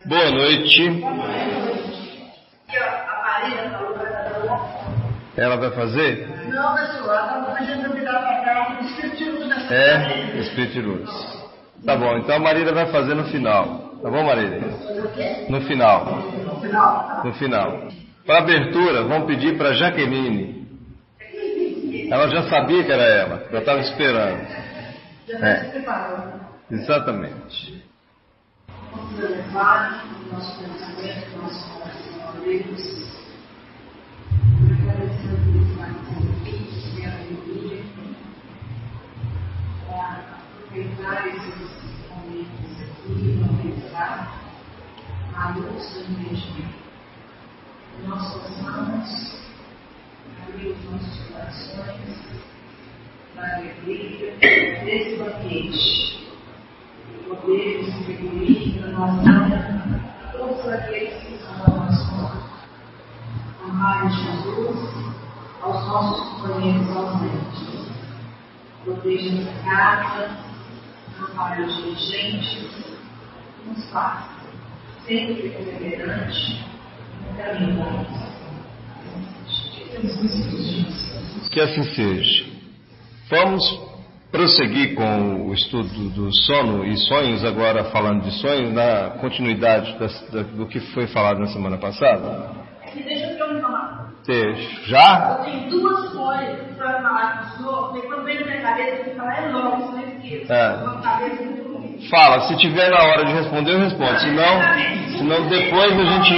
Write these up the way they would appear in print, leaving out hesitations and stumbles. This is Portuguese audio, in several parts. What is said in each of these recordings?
Boa noite. Ela vai fazer? Não, pessoal, a gente vai virar para cá, o Espírito da cidade. É, Espírito Luz. Tá bom, então a Marília vai fazer no final. Tá bom, Marília? No final. No final. Para abertura, vamos pedir para Jaqueline. Ela já sabia que era ela, eu estava esperando. Já se preparou. Exatamente. Vamos levar o nosso pensamento, o nosso coração a Deus. Agradecendo mais um vídeo, a alegria, para aproveitar esses momentos aqui, para pensar a luz do entendimento. Nós possamos abrir os nossos corações para a alegria desse banquete. Podermos reunir na nossa alma todos aqueles que são ao nosso lado. Amar Jesus aos nossos companheiros ausentes. Proteja essa casa, ampare os dirigentes, nos faça sempre perseverante no caminho da luz. Que assim seja. Vamos prosseguir com o estudo do sono e sonhos, agora falando de sonhos, na continuidade do que foi falado na semana passada. Deixa eu me falar. Já? Eu tenho duas folhas para falar com o senhor, porque quando vem na minha cabeça, eu falo, é logo, senão eu esqueço. Uma cabeça muito ruim. Fala, se tiver na hora de responder, eu respondo. Senão depois a gente...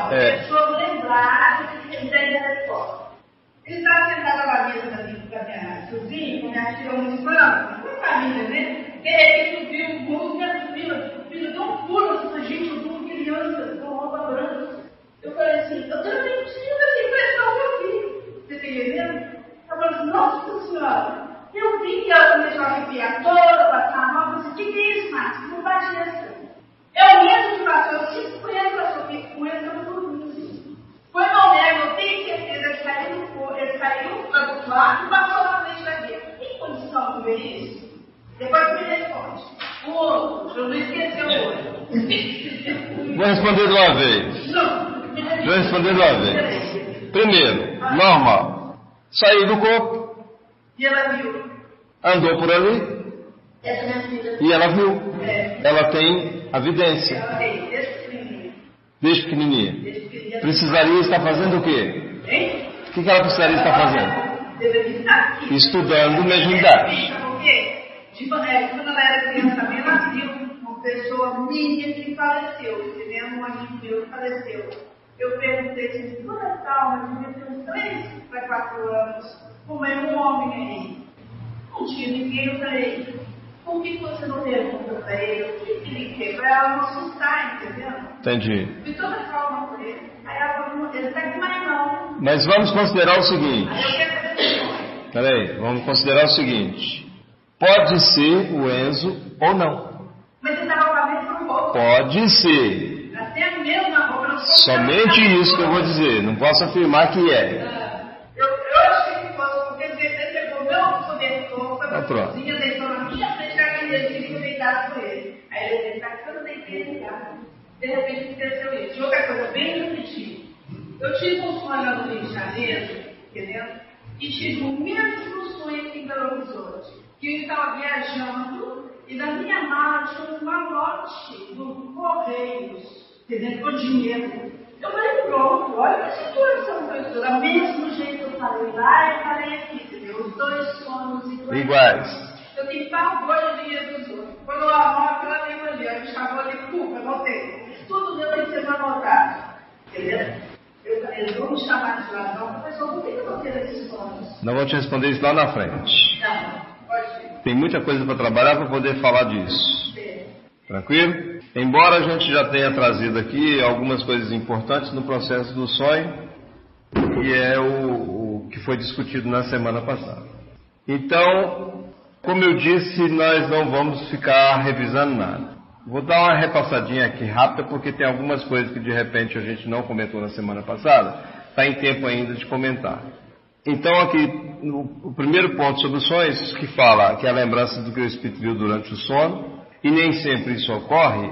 Deixa eu lembrar que ele tem a resposta. Ele estava sentado na mesa da minha cozinha, com minha filha almoçando, com a família, né? De repente subiu música, filho deu um pulo, assim, gente, eu tô com criança, com roupa branca. Eu falei assim, eu também tive essa impressão que eu vi. Você está entendendo? Eu falei assim, nossa senhora, eu vi que ela começou a arrepiar toda, passar mal, eu falei assim, o que é isso, Márcio? Não bate essa. Eu mesmo que passou, eu tive com ele, passou com ele, eu não dormi. Foi mal mesmo, eu tenho certeza que ele saiu do quarto e passou na frente da guia. Tem condição de ver isso? Depois me responde. O outro, não esqueceu o outro. Vou responder de uma vez. Não. Vou responder de uma vez. Primeiro, normal. Saiu do corpo. E ela viu. Andou por ali. Essa minha filha. E ela viu. Ela tem a vidência. Ela tem, desde Desde pequenininha. Precisaria estar fazendo o quê? Hein? O que ela precisaria estar fazendo? Deveria estar aqui. Estudando mediunidade. Por quê? Quando ela era criança também, ela viu uma pessoa minha que faleceu. Entendeu? Um amigo meu que faleceu. Eu perguntei assim, toda calma, devia ter uns 3 para 4 anos. Como é um homem aí? Não tinha ninguém, eu falei, por que você não pergunta para ele o que ele quer? Para ela não assustar, entendeu? Entendi. Fui toda calma com ele. Aí ela falou, ele está aqui mais não. Mas vamos considerar o seguinte. Aí eu quero saber. Peraí, vamos considerar o seguinte. Pode ser o Enzo ou não. Mas você estava com a mesma roupa. Pode ser. Até a mesma roupa. Não Somente isso que eu vou dizer. Não posso afirmar que é. Eu achei que fosse, porque ele pegou meu cobertor, foi pra cozinha, deitou na minha frente, aquele dedinho que eu deitado com ele. Aí ele disse, tá que eu não deitei ligado. De repente aconteceu isso. E outra coisa bem repetida. Eu tive um sonho no Rio de Janeiro, entendeu? E tive o mesmo sonho aqui em Belo Horizonte. Que eu estava viajando e na minha mala tinha um malote do Correios, entendeu? Com dinheiro. Eu falei, pronto, olha que situação que eu estou. Do mesmo jeito que eu falei lá, eu falei aqui, entendeu? Os 2 sonhos Iguais. Eu tenho pavor de dinheiro dos outros. Quando eu anoto, ela tem ali, eu chamou ali, eu botei. Tudo meu tem que ser anotado, entendeu? Eles vão me chamar de ladrão, professor, por que eu vou ter esses sonhos? Não vou te responder isso lá na frente. Não, pode ir. Tem muita coisa para trabalhar para poder falar disso. Tranquilo? Embora a gente já tenha trazido aqui algumas coisas importantes no processo do sonho, que é o que foi discutido na semana passada. Então, como eu disse, nós não vamos ficar revisando nada. Vou dar uma repassadinha aqui rápida, porque tem algumas coisas que de repente a gente não comentou na semana passada, está em tempo ainda de comentar. Então aqui, o primeiro ponto sobre os sonhos, que fala que é a lembrança do que o Espírito viu durante o sono, e nem sempre isso ocorre,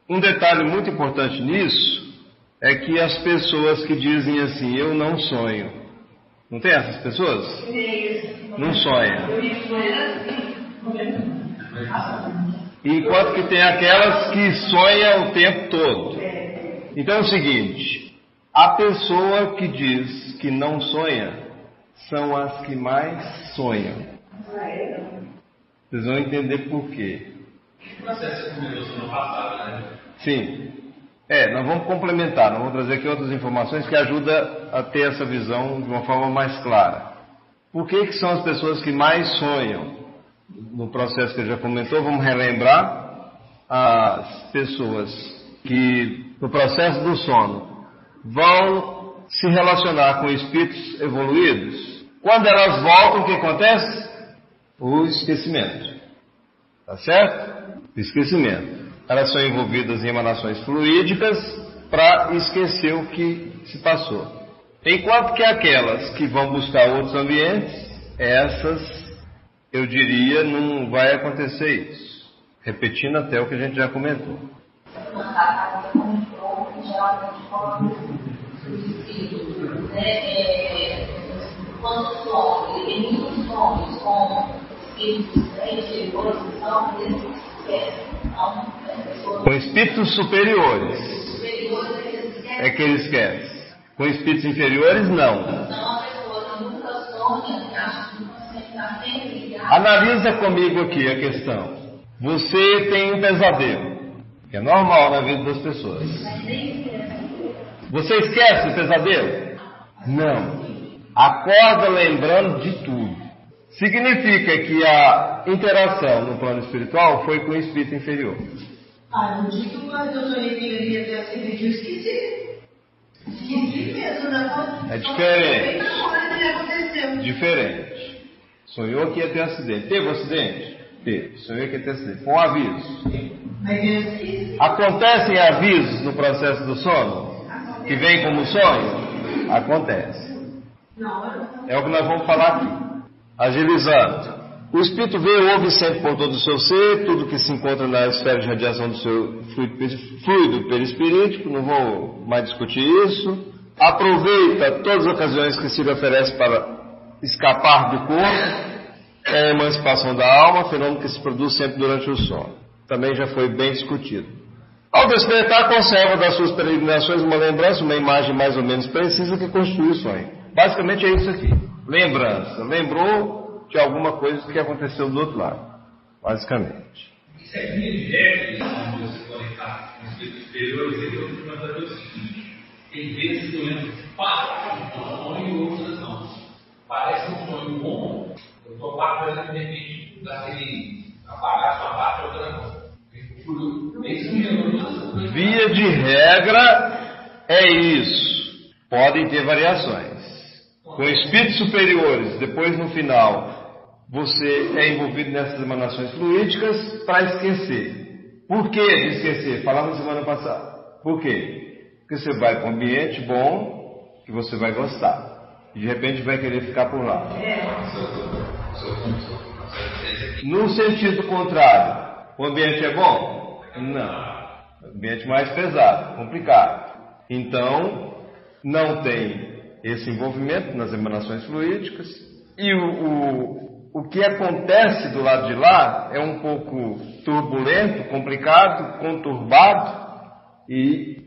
Um detalhe muito importante nisso é que as pessoas que dizem assim, eu não sonho, não tem essas pessoas? Não sonha. Enquanto que tem aquelas que sonham o tempo todo. Então é o seguinte, a pessoa que diz que não sonha são as que mais sonham. Vocês vão entender por quê. O processo começou no passado, né? Sim. Nós vamos complementar, nós vamos trazer aqui outras informações que ajudam a ter essa visão de uma forma mais clara. Por que são as pessoas que mais sonham? No processo que ele já comentou, vamos relembrar as pessoas que, no processo do sono, vão se relacionar com espíritos evoluídos. Quando elas voltam, o que acontece? O esquecimento. Tá certo? O esquecimento. Elas são envolvidas em emanações fluídicas para esquecer o que se passou. Enquanto que aquelas que vão buscar outros ambientes, essas, eu diria, não vai acontecer isso. Repetindo até o que a gente já comentou. Quando some, ele tem muitos sonhos com espíritos inferiores, então eles esquecem. Com espíritos superiores é que eles esquecem. Com espíritos inferiores, não. Então a pessoa nunca sonha, acha que sempre está sempre ligada. Analisa comigo aqui a questão. Você tem um pesadelo, que é normal na vida das pessoas. Você esquece o pesadelo? Não. Acorda lembrando de tudo. Significa que a interação no plano espiritual foi com o espírito inferior. No dia que eu sonhei que ele ia ter acidente, eu esqueci. Esqueci mesmo, né? É diferente. Na hora que aconteceu. Diferente. Sonhou que ia ter acidente. Teve acidente? Teve. Sonhou que ia ter acidente. Com um aviso. Mas eu esqueci. Acontecem avisos no processo do sono? Que vem como sonho? Acontece. É o que nós vamos falar aqui. Agilizando. O espírito vê e ouve sempre por todo o seu ser, tudo que se encontra na esfera de radiação do seu fluido perispirítico, não vou mais discutir isso. Aproveita todas as ocasiões que se lhe oferece para escapar do corpo, é a emancipação da alma, fenômeno que se produz sempre durante o sono. Também já foi bem discutido. Ao despertar, conserva das suas peregrinações uma lembrança, uma imagem mais ou menos precisa que constitui o sonho. Basicamente é isso aqui. Lembrança. Lembrou de alguma coisa que aconteceu do outro lado. Basicamente. Isso é minha direto, quando você conectar com os espíritos superiores, ele vai perguntar o seguinte: tem vezes que eu lembro de um sonho e outras não. Parece um sonho bom, eu estou bacana de repente daquele apagar sua parte outra não. Via de regra é isso. Podem ter variações. Com espíritos superiores, depois no final, você é envolvido nessas emanações fluídicas para esquecer. Por que esquecer? Falamos semana passada. Por quê? Porque você vai para um ambiente bom que você vai gostar. E de repente vai querer ficar por lá. No sentido contrário, o ambiente é bom? Não. Ambiente mais pesado, complicado. Então, não tem esse envolvimento nas emanações fluídicas. E o que acontece do lado de lá é um pouco turbulento, complicado, conturbado, e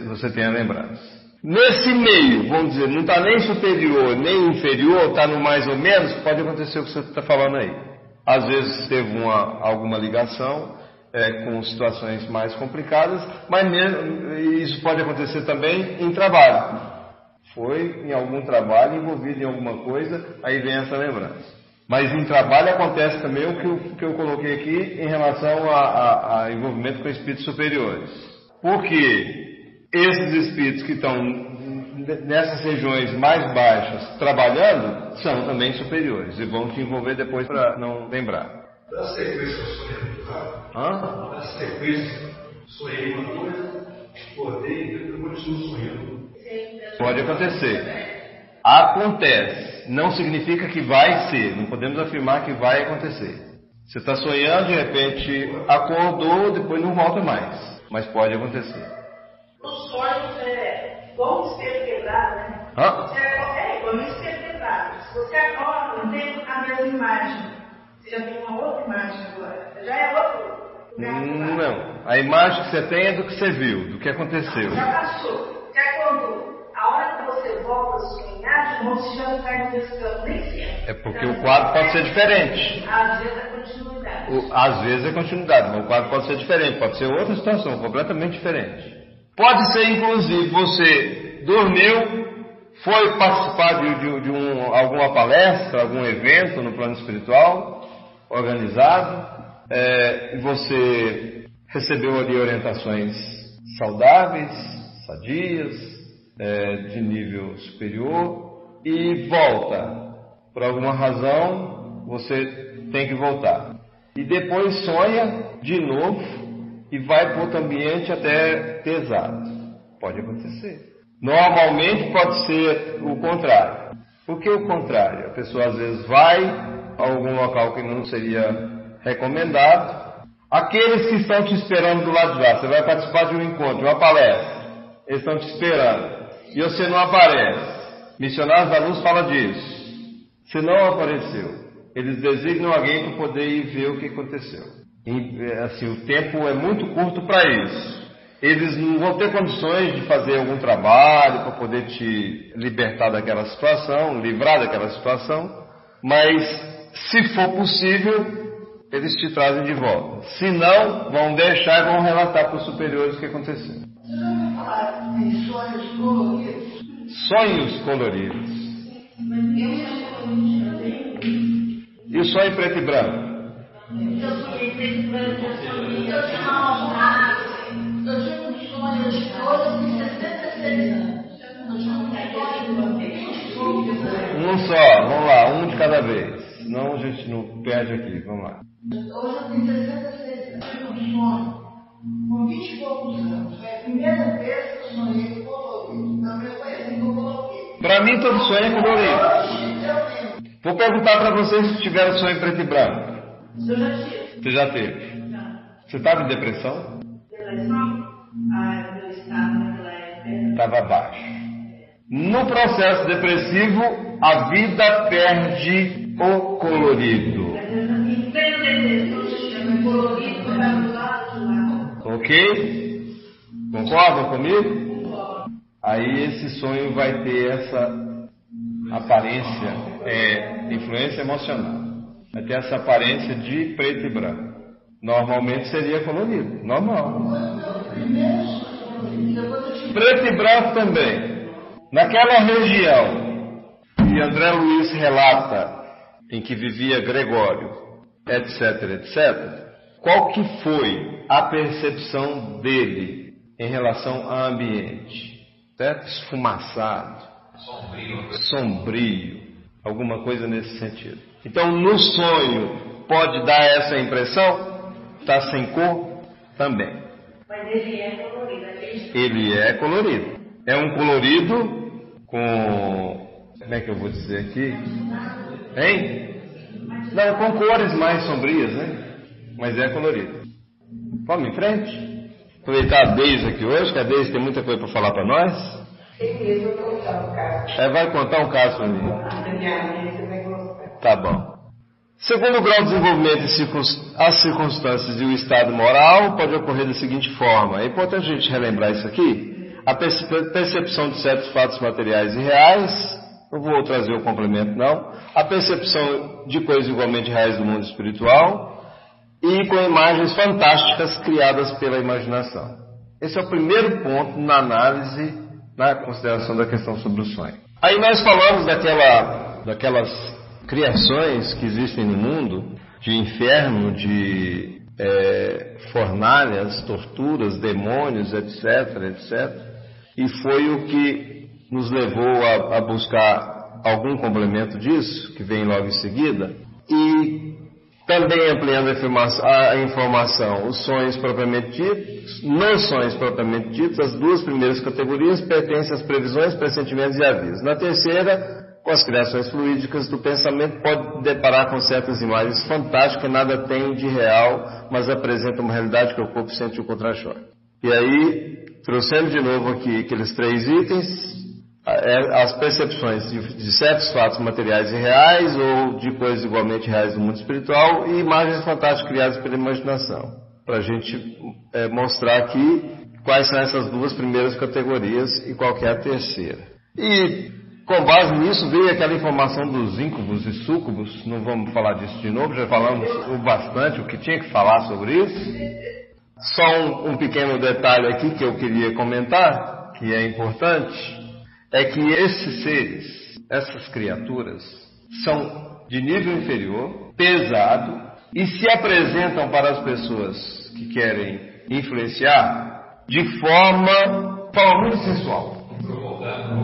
você tem a lembrança. Nesse meio, vamos dizer, não está nem superior nem inferior, está no mais ou menos, pode acontecer o que você está falando aí. Às vezes teve alguma ligação com situações mais complicadas, mas isso pode acontecer também em trabalho. Foi em algum trabalho, envolvido em alguma coisa, aí vem essa lembrança. Mas em trabalho acontece também o que eu coloquei aqui em relação a envolvimento com espíritos superiores. Porque esses espíritos que estão nessas regiões mais baixas trabalhando são também superiores e vão te envolver depois para não lembrar. Da sequência, eu sonhei muito rápido. Da sequência, sonhei uma coisa, acordei e eu continuo sonhando. Pode acontecer. Acontece. Não significa que vai ser. Não podemos afirmar que vai acontecer. Você está sonhando, de repente acordou, depois não volta mais. mas pode acontecer. Os sonhos é igual um espelho quebrado, né? É igual um espelho quebrado. Se você acorda, não tem a mesma imagem. Você já tem uma outra imagem agora. Já é outro. Não. A imagem que você tem é do que você viu, do que aconteceu. Já passou. Já quando a hora que você volta a sonhar, de novo, você já não cai no mesmo campo, nem sempre. É porque o quadro pode ser diferente. Às vezes é continuidade. Às vezes é continuidade, mas o quadro pode ser diferente, pode ser outra situação, completamente diferente. Pode ser, inclusive, você dormiu, foi participar de alguma palestra, algum evento no plano espiritual, organizado, e você recebeu ali orientações saudáveis, sadias, de nível superior, e volta. Por alguma razão, você tem que voltar. E depois sonha de novo e vai para outro ambiente até pesado. Pode acontecer. Normalmente pode ser o contrário. Por que o contrário? A pessoa às vezes vai a algum local que não seria recomendado. Aqueles que estão te esperando do lado de lá, você vai participar de um encontro, de uma palestra, eles estão te esperando e você não aparece. Missionários da Luz fala disso. Você não apareceu. Eles designam alguém para poder ir ver o que aconteceu. E, assim, o tempo é muito curto para isso. Eles não vão ter condições de fazer algum trabalho para poder te libertar daquela situação, livrar daquela situação, mas se for possível, eles te trazem de volta. Se não, vão deixar e vão relatar para os superiores o que aconteceu. Você já ouviu falar em sonhos coloridos? Sonhos coloridos. E o sonho preto e branco? Eu sonhei preto e branco, eu tinha um sonho de todas de 66 anos. Um só, vamos lá, um de cada vez. Senão a gente não perde aqui, vamos lá. Hoje eu tenho 66 anos, eu tinha um sonho com 20 e poucos anos. Foi a primeira vez que eu sonhei colorido. Também foi assim que eu coloquei. Para mim todo sonho é colorido. Hoje eu lembro. Vou perguntar para vocês se tiveram sonho preto e branco. Eu já tive. Você já teve? Não. Você estava em depressão? Depressão? Meu estado naquela época. Estava baixo. No processo depressivo, a vida perde o colorido. Ok? Concordam comigo? Aí esse sonho vai ter essa aparência, influência emocional. Vai ter essa aparência de preto e branco. Normalmente seria colorido, normal. Preto e branco também. Naquela região que André Luiz relata, em que vivia Gregório, etc, etc, qual que foi a percepção dele em relação ao ambiente? Certo? Esfumaçado, sombrio, alguma coisa nesse sentido. Então, no sonho, pode dar essa impressão? Está sem cor? Também. Mas ele é colorido. Ele é colorido. É um colorido com... Como é que eu vou dizer aqui? Hein? Não, com cores mais sombrias, né? Mas é colorido. Vamos em frente? Aproveitar a Deise aqui hoje, que a Deise tem muita coisa para falar para nós. Tem mesmo, eu vou contar um caso. Vai contar um caso para mim. Você vai gostar. Tá bom. Segundo o grau de desenvolvimento e as circunstâncias e o estado moral, pode ocorrer da seguinte forma. É importante a gente relembrar isso aqui. A percepção de certos fatos materiais e reais, não vou trazer o complemento não, a percepção de coisas igualmente reais do mundo espiritual e com imagens fantásticas criadas pela imaginação. Esse é o primeiro ponto na análise, na consideração da questão sobre o sonho. Aí nós falamos daquelas criações que existem no mundo, de inferno, de fornalhas, torturas, demônios, etc, etc. E foi o que nos levou a buscar algum complemento disso, que vem logo em seguida. E também ampliando a informação, os sonhos propriamente ditos, nos sonhos propriamente ditos, as duas primeiras categorias pertencem às previsões, pressentimentos e avisos. Na terceira, com as criações fluídicas do pensamento, pode deparar com certas imagens fantásticas que nada tem de real, mas apresentam uma realidade que o corpo sente o contra-choque. E aí, trouxemos de novo aqui aqueles 3 itens, as percepções de certos fatos materiais e reais, ou de coisas igualmente reais do mundo espiritual, e imagens fantásticas criadas pela imaginação, para a gente mostrar aqui quais são essas 2 primeiras categorias e qual que é a terceira. E com base nisso veio aquela informação dos íncubos e súcubos. Não vamos falar disso de novo, já falamos bastante o que tinha que falar sobre isso. Só um pequeno detalhe aqui que eu queria comentar, que é importante, é que esses seres, essas criaturas, são de nível inferior, pesado, e se apresentam para as pessoas que querem influenciar de forma muito sensual,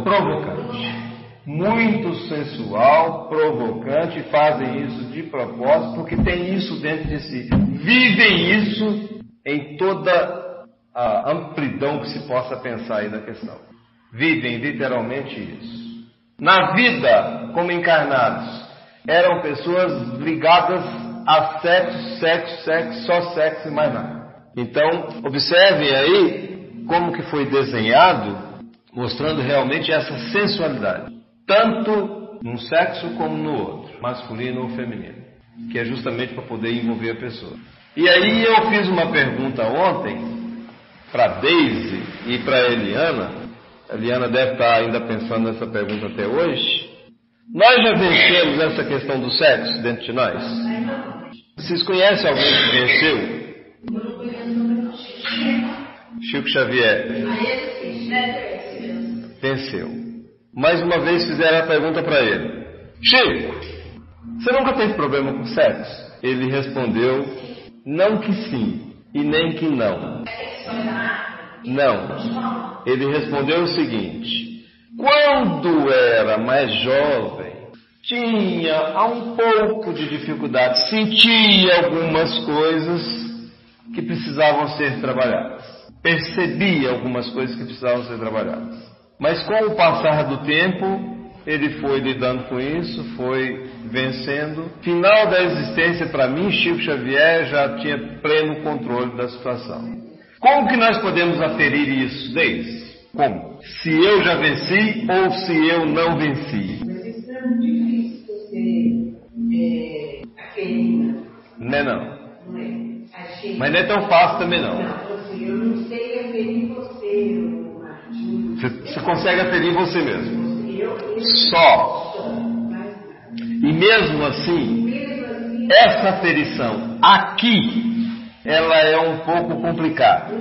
provocante. Muito sensual, provocante, fazem isso de propósito, porque tem isso dentro de si. Vivem isso em toda a amplidão que se possa pensar aí da questão. Vivem literalmente isso. Na vida, como encarnados, eram pessoas ligadas a sexo, só sexo e mais nada. Então, observem aí como que foi desenhado, mostrando realmente essa sensualidade. Tanto num sexo como no outro, masculino ou feminino, que é justamente para poder envolver a pessoa. E aí eu fiz uma pergunta ontem para Daisy e para Eliana. A Eliana deve estar ainda pensando nessa pergunta até hoje. Nós já vencemos essa questão do sexo dentro de nós? Vocês conhecem alguém que venceu? Chico Xavier. Venceu. Mais uma vez fizeram a pergunta para ele: Chico, você nunca teve problema com sexo? Ele respondeu: não que sim e nem que não. Não. Ele respondeu o seguinte: quando era mais jovem, tinha um pouco de dificuldade, sentia algumas coisas que precisavam ser trabalhadas. Percebia algumas coisas que precisavam ser trabalhadas. Mas com o passar do tempo, ele foi lidando com isso, foi vencendo. Final da existência, para mim, Chico Xavier já tinha pleno controle da situação. Como que nós podemos aferir isso, Deise? Como? Se eu já venci ou se eu não venci? Mas isso é muito difícil você aferir. Não é não. Não é? Achei. Mas não é tão fácil também não. Não, assim, eu não sei aferir você. Você consegue aferir você mesmo. Eu Só. E mesmo assim, essa aferição aqui, ela é um pouco complicada.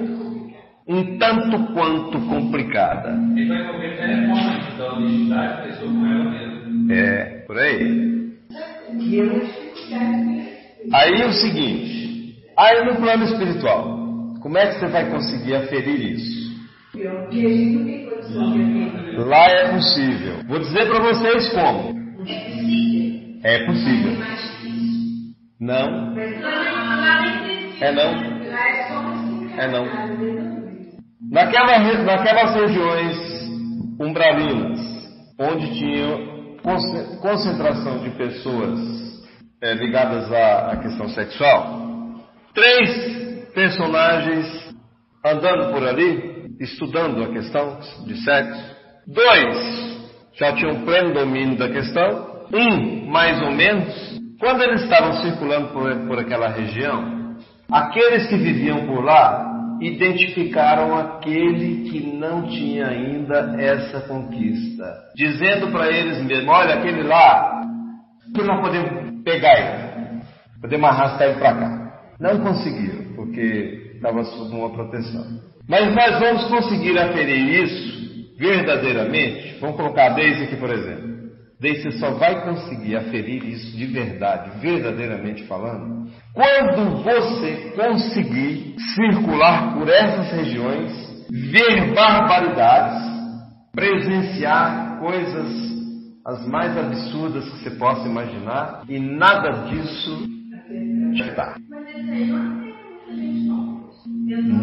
Um tanto quanto complicada. Ele vai comer telefone, então a identidade da pessoa com ela mesmo. É, por aí. Aí é o seguinte, aí no plano espiritual, como é que você vai conseguir aferir isso? Lá é possível. Vou dizer para vocês como. É possível. Não. É não. É não. Naquelas regiões umbralinas, onde tinha concentração de pessoas ligadas à questão sexual, 3 personagens andando por ali, estudando a questão de sexo. 2 já tinham pleno domínio da questão. 1, mais ou menos. Quando eles estavam circulando por aquela região, aqueles que viviam por lá identificaram aquele que não tinha ainda essa conquista, dizendo para eles mesmos: olha, aquele lá, que nós podemos pegar ele, podemos arrastar ele para cá. Não conseguiram, porque estava sob uma proteção. Mas nós vamos conseguir aferir isso verdadeiramente. Vamos colocar a Deise aqui, por exemplo. Deise só vai conseguir aferir isso de verdade, verdadeiramente falando, quando você conseguir circular por essas regiões, ver barbaridades, presenciar coisas as mais absurdas que você possa imaginar, e nada disso está. Mas isso aí não tem muita gente não.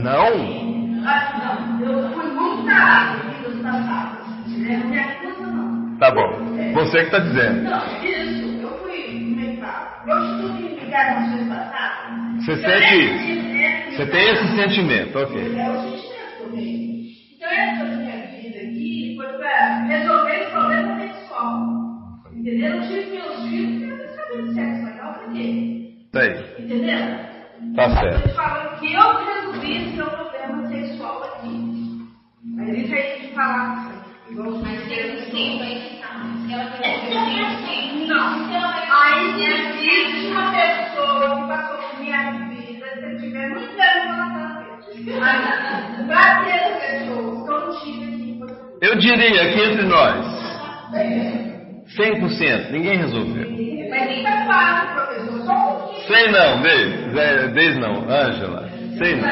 Não? Não, eu fui muito tarde em vidas passadas. Não me acusa, não. Tá bom. Você que está dizendo. Não, isso. Eu fui meditar. Eu estudo em encarnações passadas. Você sente isso? Você tem esse sentimento, ok. É o sentimento. entendendo? Tá certo. Eles falam que eu resolvi seu problema sexual aqui. Mas isso aí de falar Mas tem um tempo aí que tá. Se ela tem não. Aí existe uma pessoa que passou por minha vida, se eu tiver muito tempo na cabeça. Pra ter essa pessoa, que eu tive aqui. Eu diria que entre nós, 100%, ninguém resolveu. Mas nem tá fácil, professor, só um pouquinho. Sei não, Deis não, Ângela, sei não.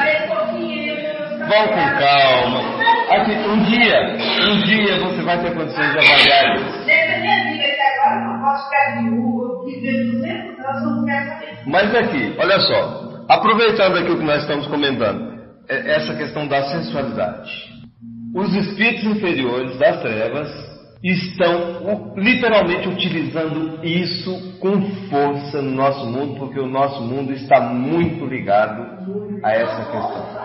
Vão com calma. Aqui, um dia você vai ter condições de avaliar isso. Minha vida até agora, não posso ficar viúva, viver 200 anos, não quero saber. Mas aqui, olha só, aproveitando aqui o que nós estamos comentando, essa questão da sensualidade. Os espíritos inferiores das trevas estão literalmente utilizando isso com força no nosso mundo, porque o nosso mundo está muito ligado a essa questão.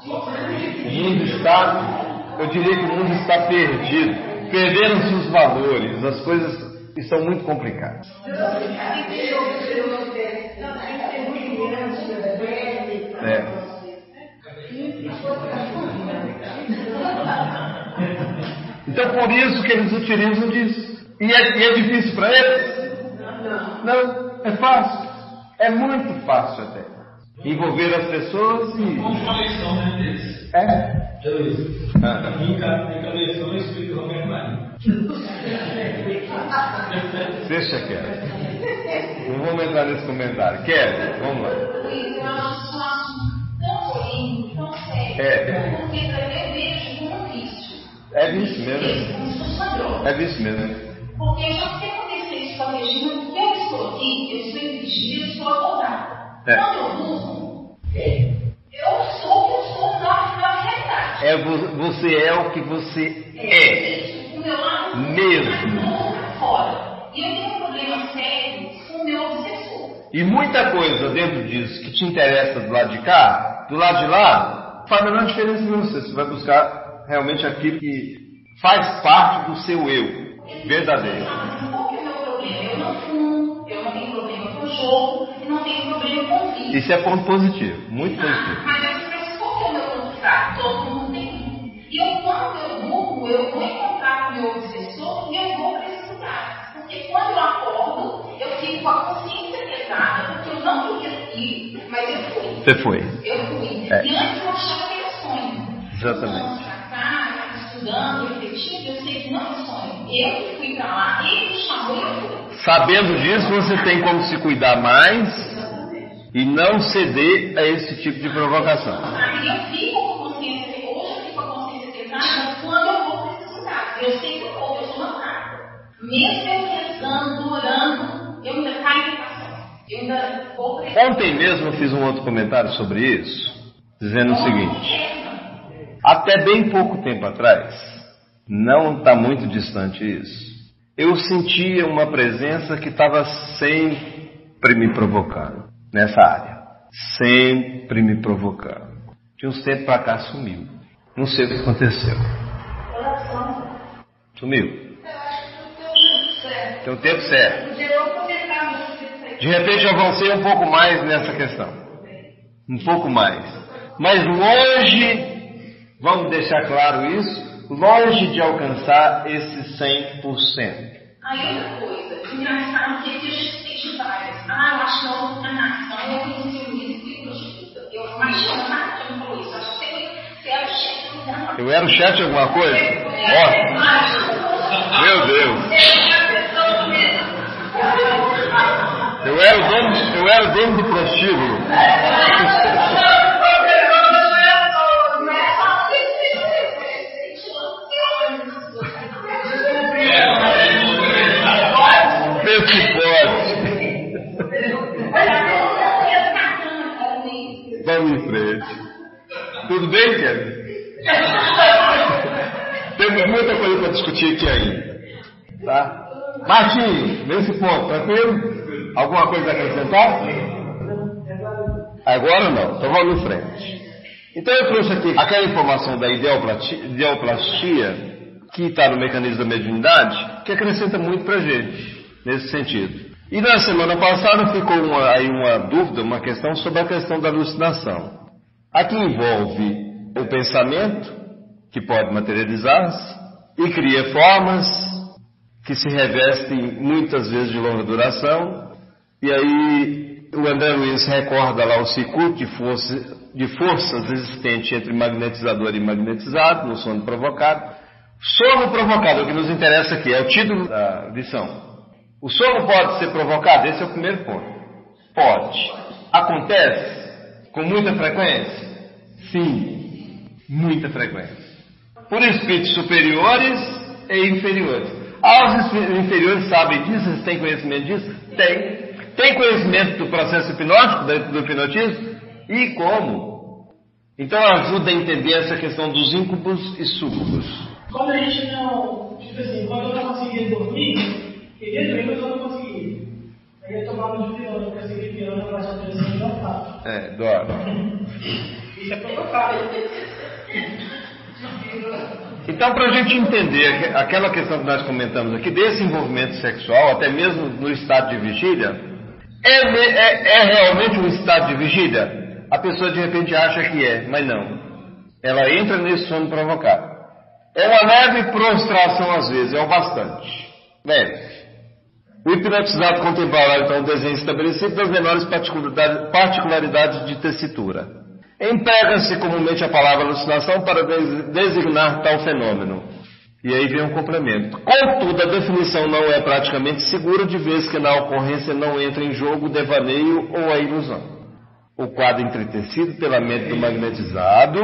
O mundo está, eu diria que o mundo está perdido, perderam-se os valores, as coisas estão muito complicadas. Então por isso que eles utilizam disso. E é difícil para eles? Não, é fácil. É muito fácil até. Envolver as pessoas e... Como uma lição deles. Minha cabeção é escrito Roberto Marinho. Deixa quieto. Não vamos entrar nesse comentário. Quer? Vamos lá. Luiz, eu acho tão polêmico, tão sério. Porque para mim eu vejo como vício. É vício mesmo. Como se fosse uma droga. É vício mesmo. Porque já que acontecer isso com a Regina, porque eu estou aqui, eu estou em vigília, eu estou acordada. Quando eu uso, eu sou o que eu sou na realidade. Você é o que você é. O meu lado mesmo. Fora. E eu tenho um problema sério com o meu obsessor. E muita coisa dentro disso que te interessa do lado de cá, do lado de lá, faz a menor diferença em você. Você vai buscar realmente aquilo que faz parte do seu eu verdadeiro. Qual que é o meu problema? Eu não fumo, eu não tenho problema com o jogo, e não tenho problema com o vício. Isso é ponto positivo, muito positivo. Mas qual que é o meu ponto fraco? Todo mundo tem um. E quando eu durmo, eu vou encontrar com o meu obsessor e eu vou para esses lugares. Porque quando eu acordo, eu fico com a consciência pesada, porque eu não queria ir, mas eu fui. Você foi. Eu fui. E antes eu achava que era sonho. Exatamente. Estudando, refletindo, eu sei que não é sonho. Eu fui para lá, ele me chamou e eu fui. Sabendo disso, você tem como se cuidar mais e não ceder a esse tipo de provocação. Aí eu fico com a consciência, hoje eu fico com a consciência pesada quando eu vou para esses lugares. Eu sei que eu sou mancada. Mesmo eu rezando, orando, eu ainda caio em tentação. Eu ainda vou para Ontem mesmo eu fiz um outro comentário sobre isso, dizendo o seguinte: até bem pouco tempo atrás, não está muito distante isso, eu sentia uma presença que estava sempre me provocando nessa área. Sempre me provocando. De uns tempos para cá sumiu. Não sei o que aconteceu. Sumiu. Tem um tempo certo. De repente eu avancei um pouco mais nessa questão. Um pouco mais. Mas longe, vamos deixar claro isso, longe de alcançar esse 100%. Aí outra coisa, engraçado que a gente tem várias. Eu acho que na outra nação eu conheci o Luiz e prostituta. Eu imagino nada que eu não falou isso. Acho que você era o chefe do programa. Eu era o chefe de alguma coisa? Ó, meu Deus. Eu era o dono do prostíbulo. Vê se pode. Vamos em frente. Tudo bem, Kevin? Temos muita coisa para discutir aqui ainda. Tá? Martim, nesse ponto, tranquilo? Alguma coisa a acrescentar? Agora não, então vamos em frente. Então eu trouxe aqui aquela informação da ideoplastia que está no mecanismo da mediunidade, que acrescenta muito para a gente, nesse sentido. E na semana passada ficou aí uma dúvida, uma questão sobre a questão da alucinação. Aqui envolve o pensamento, que pode materializar-se, e cria formas que se revestem muitas vezes de longa duração. E aí o André Luiz recorda lá o circuito de forças existente entre magnetizador e magnetizado, no sono provocado. Sono provocado, o que nos interessa aqui, é o título da lição. O sono pode ser provocado? Esse é o primeiro ponto. Pode. Acontece com muita frequência? Sim, muita frequência. Por espíritos superiores e inferiores. Os inferiores sabem disso? Eles têm conhecimento disso? Tem. Tem conhecimento do processo hipnótico, do hipnotismo? E como? Então ajuda a entender essa questão dos íncubos e súcubos. Quando a gente não, tipo assim, quando eu não conseguia dormir, queria dormir, mas eu não conseguia. Aí eu tomava de pirona, porque eu sei que pirona vai só pressão e não faço. Dói. Isso é provocado. Então, para a gente entender aquela questão que nós comentamos aqui, desse envolvimento sexual, até mesmo no estado de vigília, é realmente um estado de vigília? A pessoa de repente acha que é, mas não. Ela entra nesse sono provocado. É uma leve prostração às vezes, é o bastante. Leve. O hipnotizado contemplará então o desenho estabelecido das menores particularidades de tessitura. Emprega-se comumente a palavra alucinação para designar tal fenômeno. E aí vem um complemento. Contudo, a definição não é praticamente segura, de vez que na ocorrência não entra em jogo o devaneio ou a ilusão. O quadro entretecido pela mente do magnetizado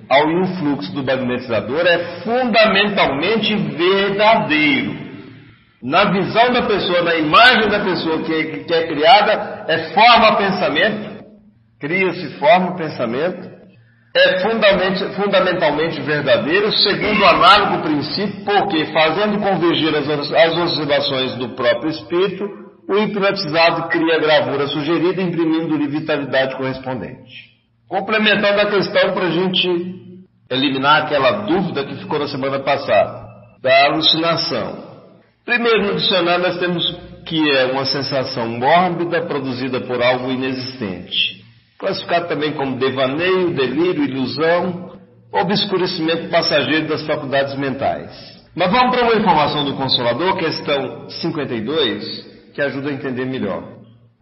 ao influxo do magnetizador é fundamentalmente verdadeiro. Na visão da pessoa, na imagem da pessoa que é criada, é forma pensamento. Cria-se forma, pensamento, é fundamentalmente verdadeiro, segundo o análogo princípio, porque, fazendo convergir as oscilações do próprio espírito, o hipnotizado cria a gravura sugerida, imprimindo-lhe vitalidade correspondente. Complementando a questão para a gente eliminar aquela dúvida que ficou na semana passada, da alucinação. Primeiro, no dicionário, nós temos que é uma sensação mórbida produzida por algo inexistente. Classificado também como devaneio, delírio, ilusão, obscurecimento passageiro das faculdades mentais. Mas vamos para uma informação do Consolador, questão 52, que ajuda a entender melhor.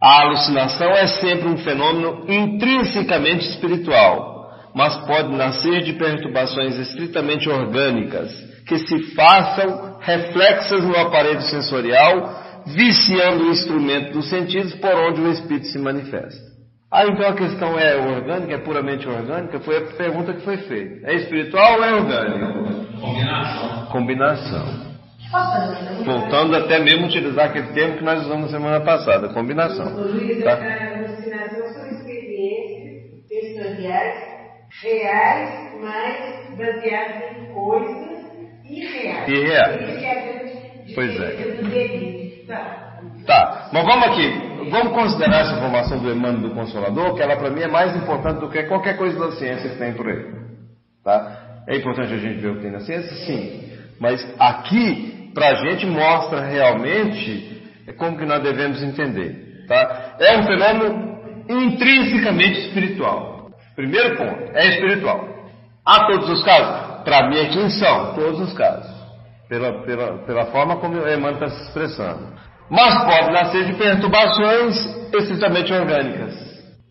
A alucinação é sempre um fenômeno intrinsecamente espiritual, mas pode nascer de perturbações estritamente orgânicas, que se façam reflexas no aparelho sensorial, viciando o instrumento dos sentidos por onde o espírito se manifesta. Então a questão é orgânica, é puramente orgânica? Foi a pergunta que foi feita. É espiritual ou é orgânico? Combinação. Voltando até mesmo a utilizar aquele termo que nós usamos na semana passada, combinação. Luiz, tá? A alucinação são experiências sensoriais reais, mas baseadas em coisas irreais. Irreais. Pois é. Tá, mas vamos aqui. Vamos considerar essa informação do Emmanuel do Consolador, que ela para mim é mais importante do que qualquer coisa da ciência que tem por aí. Tá? É importante a gente ver o que tem na ciência? Sim. Mas aqui, para a gente, mostra realmente como que nós devemos entender. Tá? É um fenômeno intrinsecamente espiritual. Primeiro ponto, é espiritual. Há todos os casos? Para mim aqui são todos os casos. Pela forma como o Emmanuel está se expressando. Mas pode nascer de perturbações estritamente orgânicas.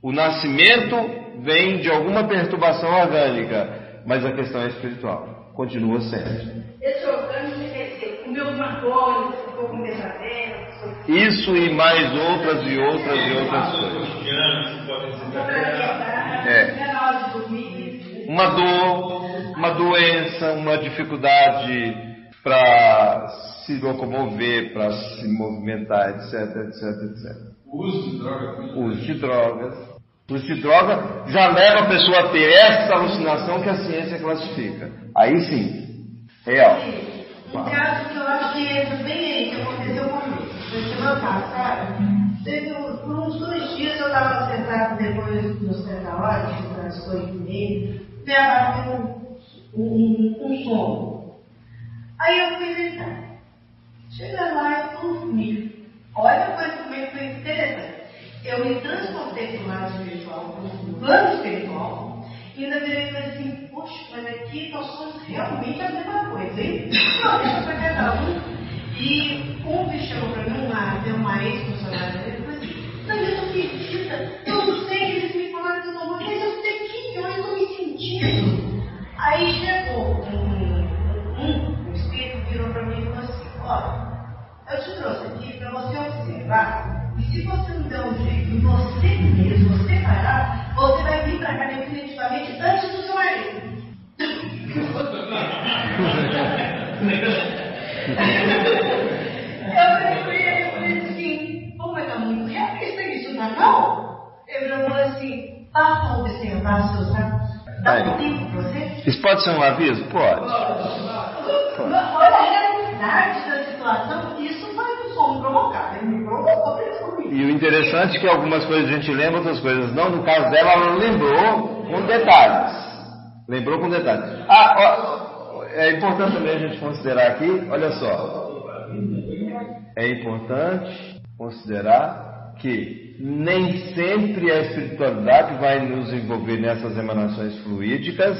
O nascimento vem de alguma perturbação orgânica, mas a questão é espiritual. Continua sendo. Esse orgânico quer dizer, comeu uma coisa, ficou com pesadelo. Isso e mais outras e outras e outras coisas. Uma dor, uma doença, uma dificuldade para se locomover, para se movimentar, etc, etc, etc. O uso de drogas. O uso de drogas. O uso de droga já leva a pessoa a ter essa alucinação que a ciência classifica. Aí sim, real. Um caso que eu acho que entra bem aí, que aconteceu comigo. Foi semana passada. Por uns 2 dias eu estava sentado depois dos 30 horas, das 8h30, me abateu um sono. Aí eu fui deitar. Chega lá e dormi. Olha a coisa como é que foi interessante. Eu me transportei para o lado espiritual, para o plano espiritual, e ainda virei e falei assim, poxa, mas aqui nós somos realmente a mesma coisa, hein? Não, deixa para cada um. E um me chamou para mim, uma ex-funcionária dele, e falou assim, mas eu estou perdida, eu sei que eles me falaram que eu não vou, mas eu sei que eu estou me sentindo. Aí chegou um espírito, virou para mim e falou assim, olha, eu te trouxe aqui para você observar, e se você não der um jeito em você mesmo, você parar, você vai vir para cá definitivamente antes do seu marido. Eu falei assim, pô, mas tá muito realista isso, não? Ele falou assim, passa a observar seus atos. Dá um tempo para você? Isso pode ser um aviso? Pode. Olha a realidade da situação, isso foi o som provocado. Ele me provocou para isso comigo. E o interessante é que algumas coisas a gente lembra, outras coisas não. No caso dela, ela lembrou com detalhes. Lembrou com detalhes. É importante também a gente considerar aqui, olha só. É importante considerar que nem sempre a espiritualidade vai nos envolver nessas emanações fluídicas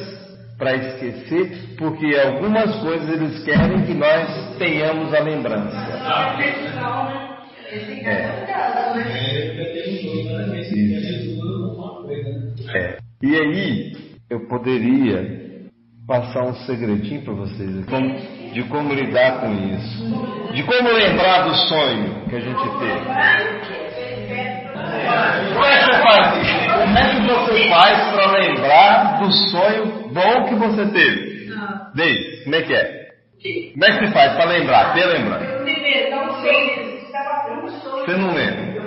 para esquecer, porque algumas coisas eles querem que nós tenhamos a lembrança. E aí eu poderia passar um segredinho para vocês de como lidar com isso, de como lembrar do sonho que a gente teve. Como é que você faz para lembrar do sonho bom que você teve? Deise, como é que é? Como é que você faz para lembrar? Ter lembrança? Você não lembra?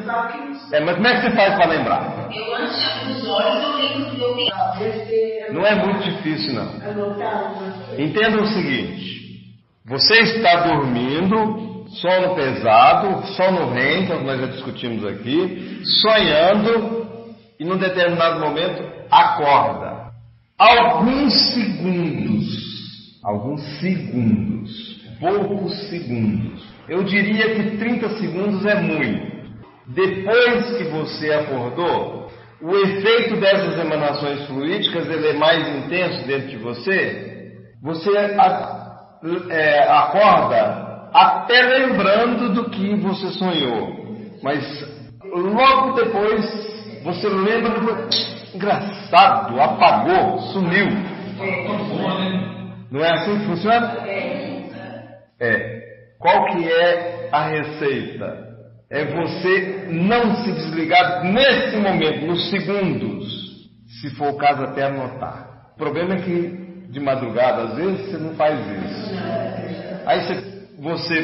Mas como é que você faz para lembrar? Eu antes de abrir os olhos, eu lembro do meu. Não é muito difícil, não. Entenda o seguinte: você está dormindo, sono pesado, sono REM, que nós já discutimos aqui, sonhando, e num determinado momento acorda. Alguns segundos, poucos segundos, eu diria que 30 segundos é muito. Depois que você acordou, o efeito dessas emanações fluídicas ele é mais intenso dentro de você. Você acorda até lembrando do que você sonhou, mas logo depois você lembra do engraçado, apagou, sumiu. Não é assim que funciona? Qual que é a receita? É você não se desligar nesse momento, nos segundos, se for o caso até anotar. O problema é que de madrugada, às vezes, você não faz isso. Aí você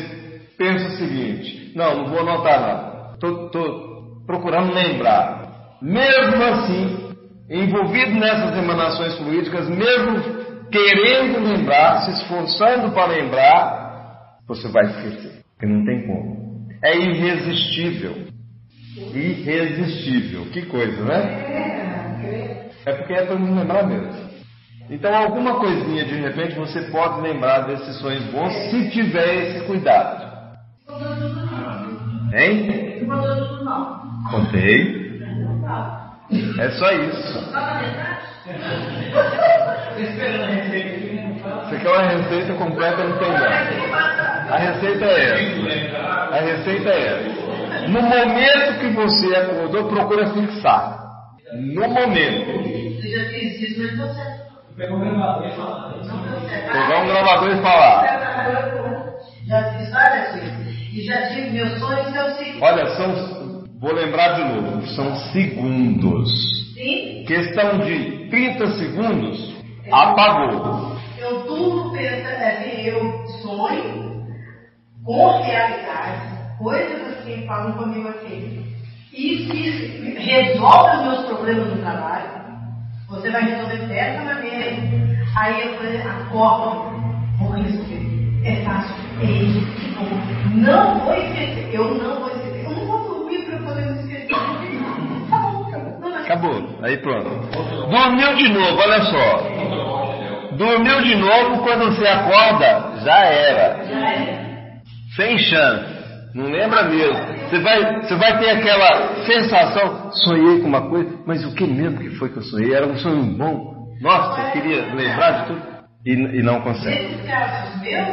pensa o seguinte, não vou anotar não, estou procurando lembrar. Mesmo assim, envolvido nessas emanações fluídicas, mesmo querendo lembrar, se esforçando para lembrar, você vai esquecer, porque não tem como. É irresistível. Irresistível. Que coisa, né? É porque é para não lembrar mesmo. Então, alguma coisinha de repente você pode lembrar desses sonhos bons se tiver esse cuidado. Hein? Contei. É só isso. Você quer uma receita completa, não tem nada. A receita é essa. No momento que você acordou, procura fixar. No momento. Eu já fiz isso, mas não deu certo. Pegar um gravador e falar. Pegar um gravador e falar. Já fiz várias vezes. E já tive meus sonhos e eu segui. Olha, vou lembrar de novo. São segundos. Sim? Questão de 30 segundos, apagou. Eu tudo penso, eu sonho com realidade, coisas assim, falam comigo assim. Isso resolve os meus problemas no trabalho. Você vai resolver dessa maneira. Aí eu falei, acorda, vou resolver. É fácil, é isso, que bom. Não vou esquecer, eu não vou esquecer. Eu não vou dormir para poder me esquecer. Acabou. Aí pronto. Dormiu de novo, olha só. Dormiu de novo, quando você acorda, já era. Sem chance. Não lembra mesmo. Você vai ter aquela sensação, sonhei com uma coisa, mas o que mesmo que foi que eu sonhei? Era um sonho bom. Nossa, eu queria lembrar de tudo. E não consegue. Nesses casos meus,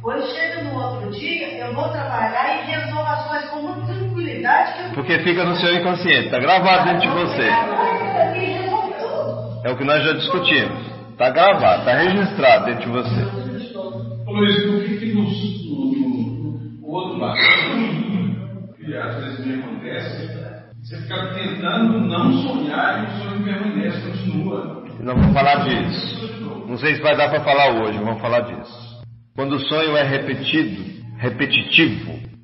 quando chega no outro dia, eu vou trabalhar e resolvo as coisas com muita tranquilidade. Porque fica no seu inconsciente, está gravado dentro de você. É o que nós já discutimos. Está gravado, está registrado dentro de você. Falou isso, por que no outro lado, que às vezes me acontece, você fica tentando não sonhar e o sonho permanece, continua. Nós vamos falar disso. Não sei se vai dar para falar hoje, vamos falar disso. Quando o sonho é repetitivo,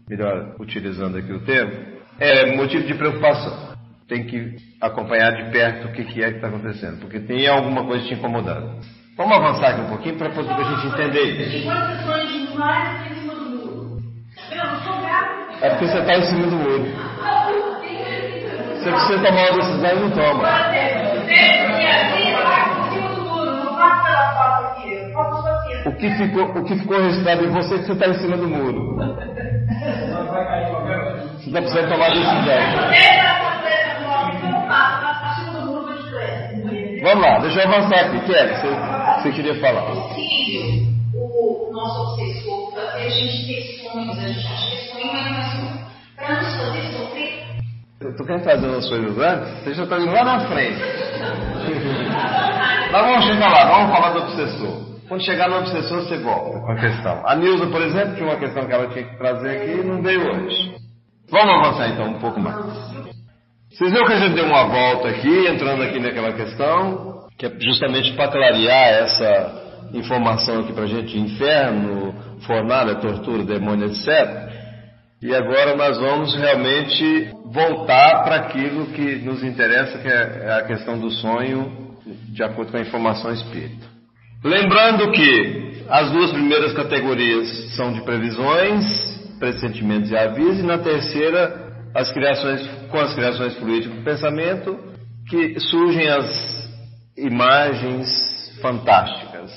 melhor utilizando aqui o termo, é motivo de preocupação. Tem que acompanhar de perto o que é que está acontecendo, porque tem alguma coisa te incomodando. Vamos avançar aqui um pouquinho para poder a gente entender isso. Enquanto você sonha demais, em cima do muro. Eu não sou gato. É porque você está em cima do muro. Você precisa tomar uma decisão e não toma. O que ficou registrado em você é que você está em cima do muro. Você está precisando tomar decisão. Vamos lá, deixa eu avançar aqui. Kelly, você queria falar. É possível o nosso obsessor fazer a gente ter sonhos, a gente acha que é sonho, mas não é sonho, para nos fazer sofrer. Eu tô querendo fazer umas coisas antes, você já está indo lá na frente. Nós vamos chegar lá, vamos falar do obsessor. Quando chegar no obsessor, você volta com a questão. A Nilza, por exemplo, tinha uma questão que ela tinha que trazer aqui e não veio hoje. Vamos avançar então um pouco mais. Vocês viram que a gente deu uma volta aqui, entrando aqui naquela questão, que é justamente para clarear essa informação aqui para a gente, inferno, fornalha, tortura, demônio, etc. E agora nós vamos realmente voltar para aquilo que nos interessa, que é a questão do sonho, de acordo com a informação espírita. Lembrando que as duas primeiras categorias são de previsões, pressentimentos e avisos, e na terceira, com as criações fluídicas do pensamento, que surgem as imagens fantásticas.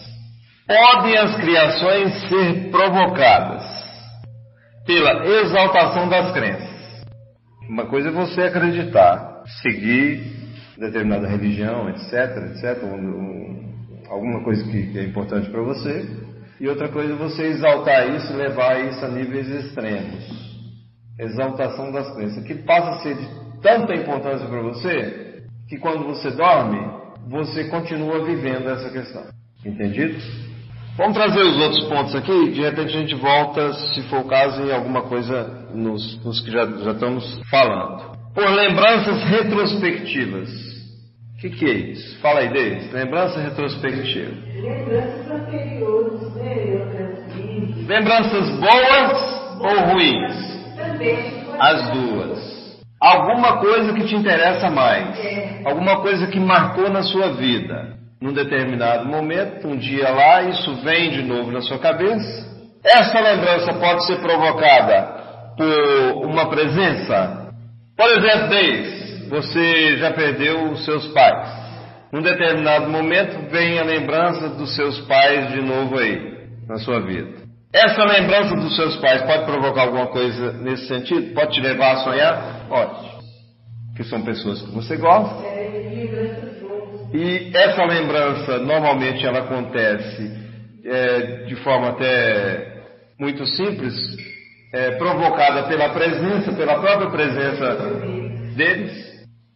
Podem as criações ser provocadas pela exaltação das crenças. Uma coisa é você acreditar, seguir determinada religião, etc, alguma coisa que é importante para você, e outra coisa é você exaltar isso e levar isso a níveis extremos. Exaltação das crenças, que passa a ser de tanta importância para você, que quando você dorme, você continua vivendo essa questão. Entendido? Vamos trazer os outros pontos aqui, de repente a gente volta, se for o caso, em alguma coisa nos que já estamos falando. Por lembranças retrospectivas. O que é isso? Fala aí deles. Lembranças retrospectivas. Lembranças anteriores, né? Outras vidas. Lembranças boas ou ruins? Também. As duas. Alguma coisa que te interessa mais. Alguma coisa que marcou na sua vida. Num determinado momento, um dia lá, isso vem de novo na sua cabeça. Essa lembrança pode ser provocada por uma presença. Por exemplo, você já perdeu os seus pais. Num determinado momento, vem a lembrança dos seus pais de novo aí, na sua vida. Essa lembrança dos seus pais pode provocar alguma coisa nesse sentido? Pode te levar a sonhar? Pode. Que são pessoas que você gosta. E essa lembrança, normalmente, ela acontece de forma até muito simples, provocada pela própria presença deles.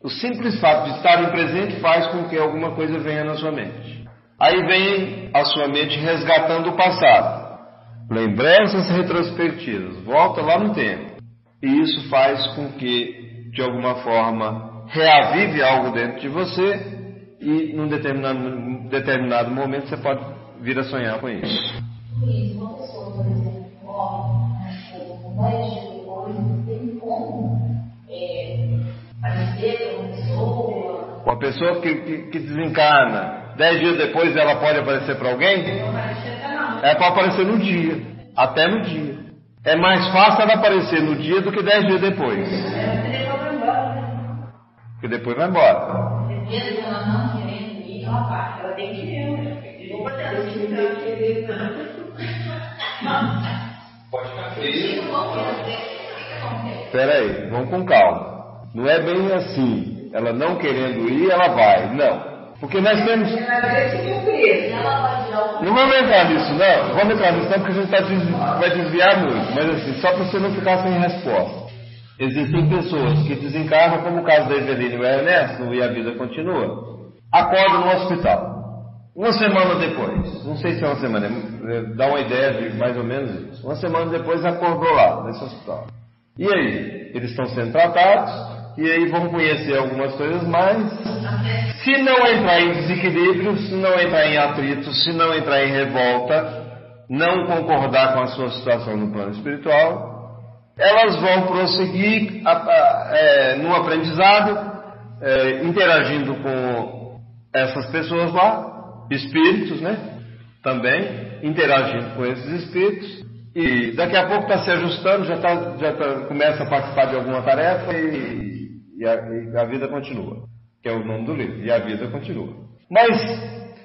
O simples fato de estarem presentes faz com que alguma coisa venha na sua mente. Aí vem a sua mente resgatando o passado. Lembranças retrospectivas. Volta lá no tempo. E isso faz com que, de alguma forma, reavive algo dentro de você e, num determinado momento, você pode vir a sonhar com isso. Uma pessoa, por exemplo, morre, 10 dias depois, não tem como aparecer uma pessoa. Uma pessoa que desencarna, 10 dias depois ela pode aparecer para alguém? Ela pode aparecer no dia, até no dia. É mais fácil ela aparecer no dia do que 10 dias depois. Porque depois vai embora. Mesmo ela não querendo ir, ela vai. Ela tem que ir. Eu vou Pode ficar frio. Espera aí, vamos com calma. Não é bem assim. Ela não querendo ir, ela vai. Não. Porque nós temos... Não vamos entrar nisso, não. Vamos entrar nisso, não, porque a gente vai desviar muito. Mas assim, só para você não ficar sem resposta. Existem pessoas que desencarnam, como o caso da Eveline e o Ernesto, e a vida continua. Acordam no hospital. Uma semana depois, não sei se é uma semana, dá uma ideia de mais ou menos isso. Uma semana depois acordou lá, nesse hospital. E aí? Eles estão sendo tratados, e aí vão conhecer algumas coisas mais. Se não entrar em desequilíbrio, se não entrar em atrito, se não entrar em revolta, não concordar com a sua situação no plano espiritual, elas vão prosseguir no aprendizado, interagindo com essas pessoas lá, espíritos, né? Também interagindo com esses espíritos, e daqui a pouco está se ajustando, começa a participar de alguma tarefa e a vida continua, que é o nome do livro, e a vida continua. Mas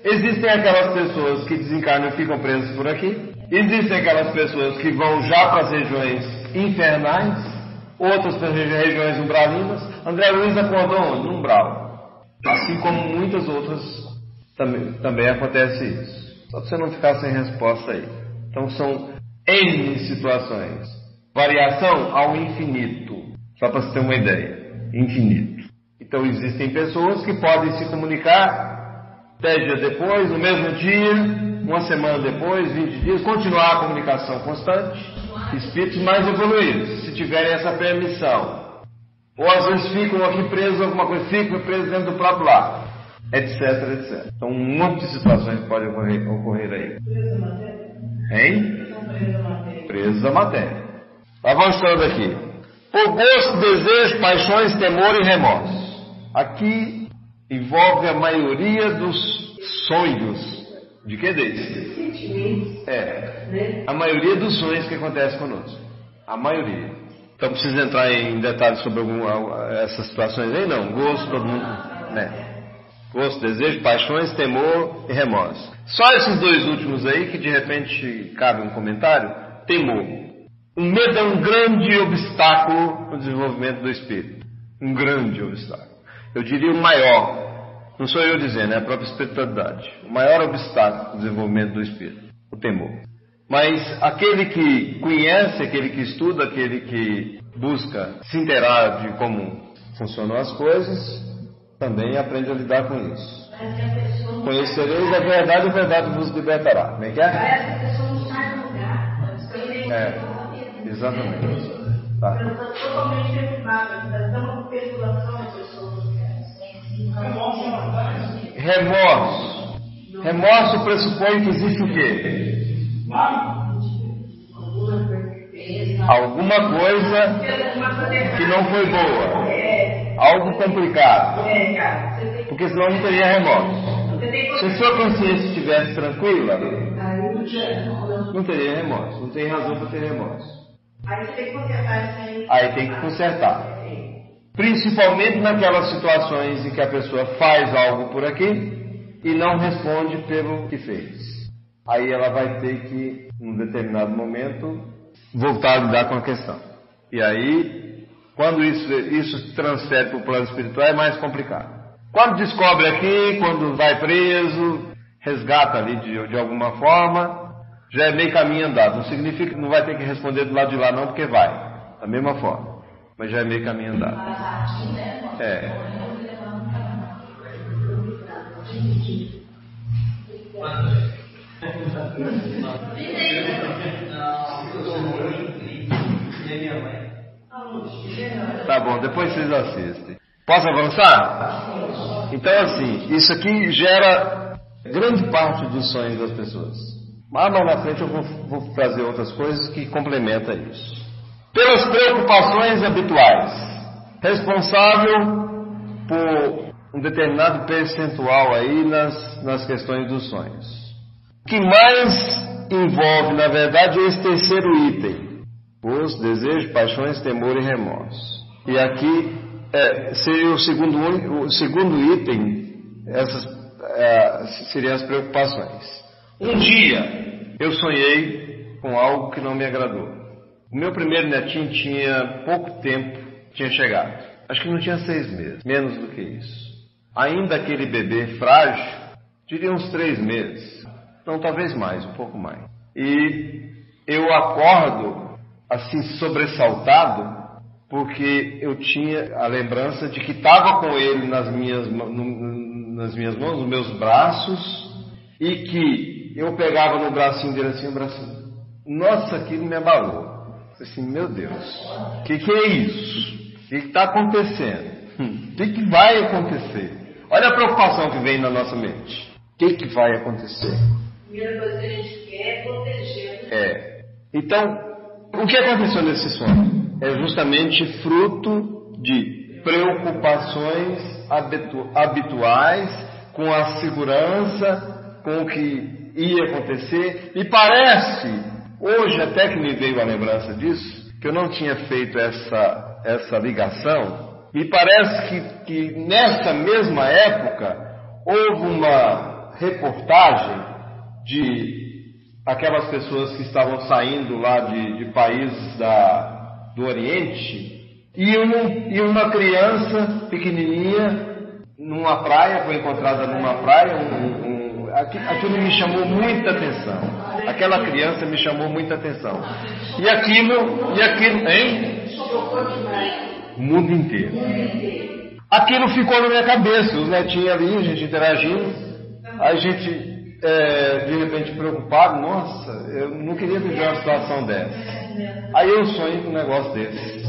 existem aquelas pessoas que desencarnam e ficam presas por aqui, existem aquelas pessoas que vão já para as regiões infernais, outras para as regiões umbralinas. André Luiz acordou onde? No umbral. Assim como muitas outras também acontece isso. Só para você não ficar sem resposta aí. Então são N situações. Variação ao infinito. Só para você ter uma ideia. Infinito. Então existem pessoas que podem se comunicar 10 dias depois, no mesmo dia, uma semana depois, 20 dias, continuar a comunicação constante. Espíritos mais evoluídos, se tiverem essa permissão. Ou às vezes ficam aqui presos a alguma coisa, ficam presos dentro do próprio lar, etc, etc. Então um monte de situações podem ocorrer aí. Preso à matéria? Hein? Preso à matéria. Presos à matéria. Avançando aqui. Por gosto, desejo, paixões, temor e remorso. Aqui envolve a maioria dos sonhos. De que desses? A maioria dos sonhos que acontecem conosco. A maioria. Então precisa entrar em detalhes sobre essas situações aí? Não. Gosto, todo mundo, né? Gosto, desejo, paixões, temor e remorso. Só esses dois últimos aí que de repente cabe um comentário. Temor. O medo é um grande obstáculo no desenvolvimento do espírito. Um grande obstáculo. Eu diria o maior. Não sou eu dizendo, é a própria espiritualidade. O maior obstáculo no desenvolvimento do espírito. O temor. Mas aquele que conhece, aquele que estuda, aquele que busca se inteirar de como funcionam as coisas, também aprende a lidar com isso. Conhecereis a verdade e a verdade vos libertará. Como é que é? Parece que a pessoa não sai do lugar. Exatamente. Tá. Totalmente derrubada. Dá uma perturbação às pessoas. Remorso. Remorso pressupõe que existe o quê? Alguma coisa que não foi boa. Algo complicado. Porque senão não teria remorso. Se a sua consciência estivesse tranquila, não teria remorso. Não tem razão para ter remorso. Aí você tem que consertar isso aí. Aí tem que consertar. Principalmente naquelas situações em que a pessoa faz algo por aqui e não responde pelo que fez. Aí ela vai ter que, num determinado momento, voltar a lidar com a questão. E aí, quando isso se transfere para o plano espiritual, é mais complicado. Quando descobre aqui, quando vai preso, resgata ali de alguma forma, já é meio caminho andado. Não significa que não vai ter que responder do lado de lá não, porque vai. Da mesma forma. Mas já é meio caminho andado. Tá bom, depois vocês assistem. Posso avançar? Então assim, isso aqui gera grande parte dos sonhos das pessoas. Mas mais na frente eu vou trazer outras coisas que complementam isso. Pelas preocupações habituais, responsável por um determinado percentual aí nas questões dos sonhos. O que mais envolve, na verdade, é esse terceiro item: gosto, desejo, paixões, temor e remorso. E aqui seria o segundo item, essas seriam as preocupações. Um dia eu sonhei com algo que não me agradou. O meu primeiro netinho tinha pouco tempo, tinha chegado. Acho que não tinha 6 meses, menos do que isso. Ainda aquele bebê frágil, diria uns 3 meses. Não, talvez mais, um pouco mais. E eu acordo, assim, sobressaltado, porque eu tinha a lembrança de que estava com ele nas minhas mãos, nos meus braços, e que eu pegava no bracinho dele assim, o bracinho. Nossa, aquilo me abalou. Assim, meu Deus, o que é isso? O que está acontecendo? O que vai acontecer? Olha a preocupação que vem na nossa mente. O que vai acontecer? A primeira coisa que a gente quer é proteger. Então, o que aconteceu nesse sonho? É justamente fruto de preocupações habituais com a segurança, com o que ia acontecer. E parece, hoje até que me veio a lembrança disso, que eu não tinha feito essa ligação. Me parece que nessa mesma época houve uma reportagem de aquelas pessoas que estavam saindo lá de países do Oriente e uma criança pequenininha numa praia, foi encontrada numa praia, aquilo me chamou muita atenção. Aquela criança me chamou muita atenção. E aquilo, hein? O mundo inteiro. Aquilo ficou na minha cabeça, os netinhos ali, a gente interagindo, a gente de repente preocupado, nossa, eu não queria viver uma situação dessa. Aí eu sonho com um negócio desse.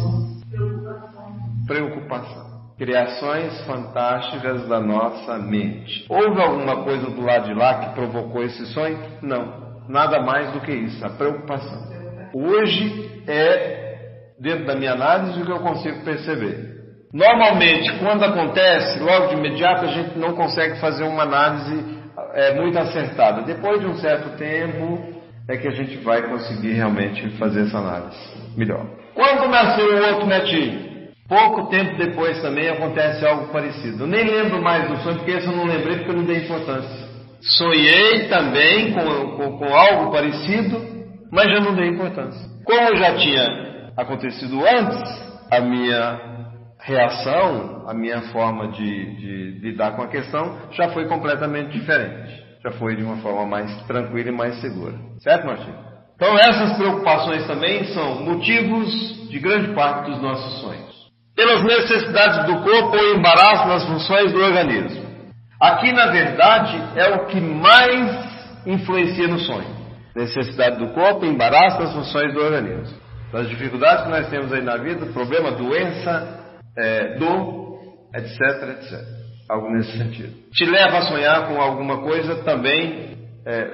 Preocupação. Criações fantásticas da nossa mente. Houve alguma coisa do lado de lá que provocou esse sonho? Não, nada mais do que isso, a preocupação. Hoje dentro da minha análise, o que eu consigo perceber. Normalmente, quando acontece, logo de imediato, a gente não consegue fazer uma análise muito acertada. Depois de um certo tempo, é que a gente vai conseguir realmente fazer essa análise melhor. Quando nasceu o outro netinho? Pouco tempo depois também acontece algo parecido. Eu nem lembro mais do sonho, porque esse eu não lembrei, porque eu não dei importância. Sonhei também com algo parecido, mas já não dei importância. Como já tinha acontecido antes, a minha reação, a minha forma de lidar com a questão já foi completamente diferente. Já foi de uma forma mais tranquila e mais segura. Certo, Martinho? Então essas preocupações também são motivos de grande parte dos nossos sonhos. Pelas necessidades do corpo ou embaraço nas funções do organismo. Aqui, na verdade, é o que mais influencia no sonho. Necessidade do corpo e embaraço nas funções do organismo. Das dificuldades que nós temos aí na vida, problema, doença, dor, etc, etc. Algo nesse sentido. Te leva a sonhar com alguma coisa também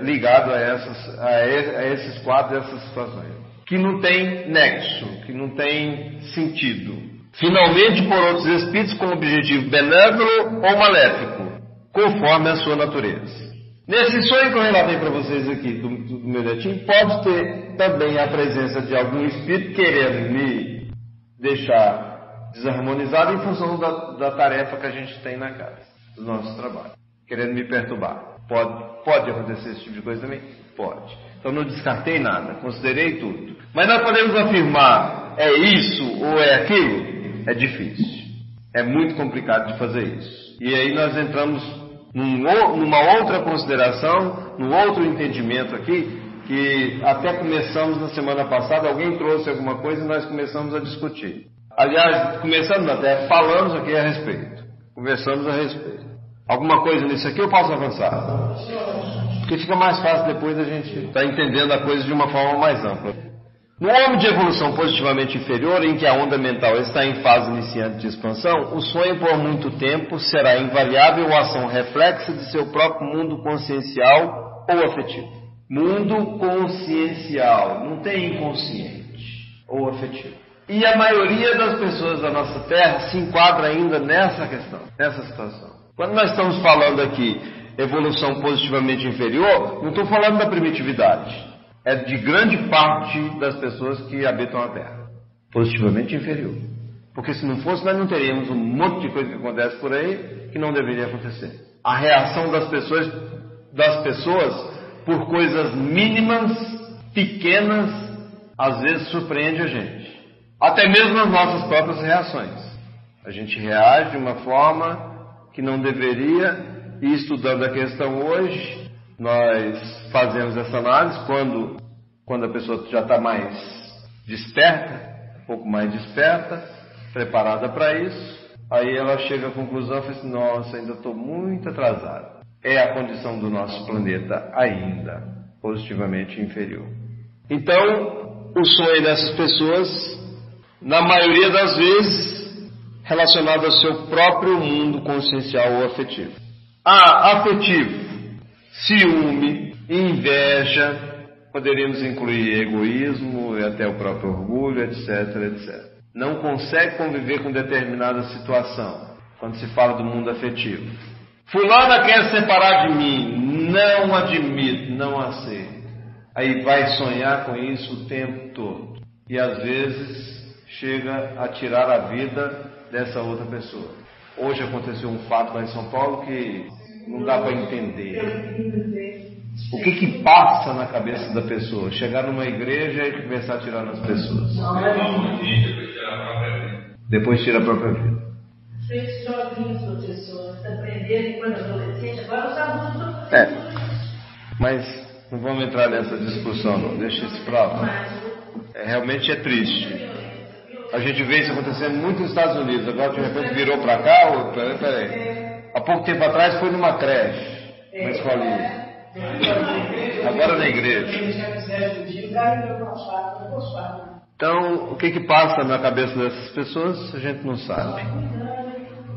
ligado a esses quadros, essas situações. Que não tem nexo, que não tem sentido. Finalmente, por outros espíritos com objetivo benévolo ou maléfico, conforme a sua natureza. Nesse sonho que eu relatei para vocês aqui do meu netinho, pode ter também a presença de algum espírito querendo me deixar desarmonizado em função da tarefa que a gente tem na casa, do nosso trabalho, querendo me perturbar. Pode acontecer esse tipo de coisa também? Pode. Então não descartei nada, considerei tudo. Mas nós podemos afirmar, é isso ou é aquilo? É difícil. É muito complicado de fazer isso. E aí nós entramos numa outra consideração, num outro entendimento aqui, que até começamos na semana passada, alguém trouxe alguma coisa e nós começamos a discutir. Aliás, começamos até, falamos aqui a respeito. Conversamos a respeito. Alguma coisa nisso aqui eu posso avançar? Porque fica mais fácil depois a gente estar entendendo a coisa de uma forma mais ampla. No homem de evolução positivamente inferior, em que a onda mental está em fase iniciante de expansão, o sonho por muito tempo será invariável ação reflexa de seu próprio mundo consciencial ou afetivo. Mundo consciencial, não tem inconsciente ou afetivo. E a maioria das pessoas da nossa Terra se enquadra ainda nessa questão, nessa situação. Quando nós estamos falando aqui evolução positivamente inferior, não estou falando da primitividade. É de grande parte das pessoas que habitam a Terra. Positivamente inferior. Porque se não fosse, nós não teríamos um monte de coisa que acontece por aí que não deveria acontecer. A reação das pessoas por coisas mínimas, pequenas, às vezes surpreende a gente, até mesmo as nossas próprias reações. A gente reage de uma forma que não deveria, e estudando a questão hoje, nós fazemos essa análise quando a pessoa já está mais desperta, um pouco mais desperta, preparada para isso, aí ela chega à conclusão e fala assim, nossa, ainda estou muito atrasada. É a condição do nosso planeta ainda positivamente inferior. Então, o sonho dessas pessoas, na maioria das vezes, relacionado ao seu próprio mundo consciencial ou afetivo. Afetivo, ciúme, inveja, poderíamos incluir egoísmo e até o próprio orgulho, etc, etc. Não consegue conviver com determinada situação, quando se fala do mundo afetivo. Fulana quer separar de mim, não admito, não aceito. Aí vai sonhar com isso o tempo todo. E às vezes chega a tirar a vida dessa outra pessoa. Hoje aconteceu um fato lá em São Paulo que não dá para entender. O que passa na cabeça da pessoa? Chegar numa igreja e começar a tirar nas pessoas. Depois tira a própria vida. Fez joguinhos, professor, aprenderam quando adolescente, agora os adultos. Mas não vamos entrar nessa discussão, não. Deixa isso para lá. Realmente é triste. A gente vê isso acontecendo muito nos Estados Unidos. Agora de repente virou para cá. Peraí. Há pouco tempo atrás foi numa creche, uma escolinha. Agora na igreja. Então, o que passa na cabeça dessas pessoas, a gente não sabe.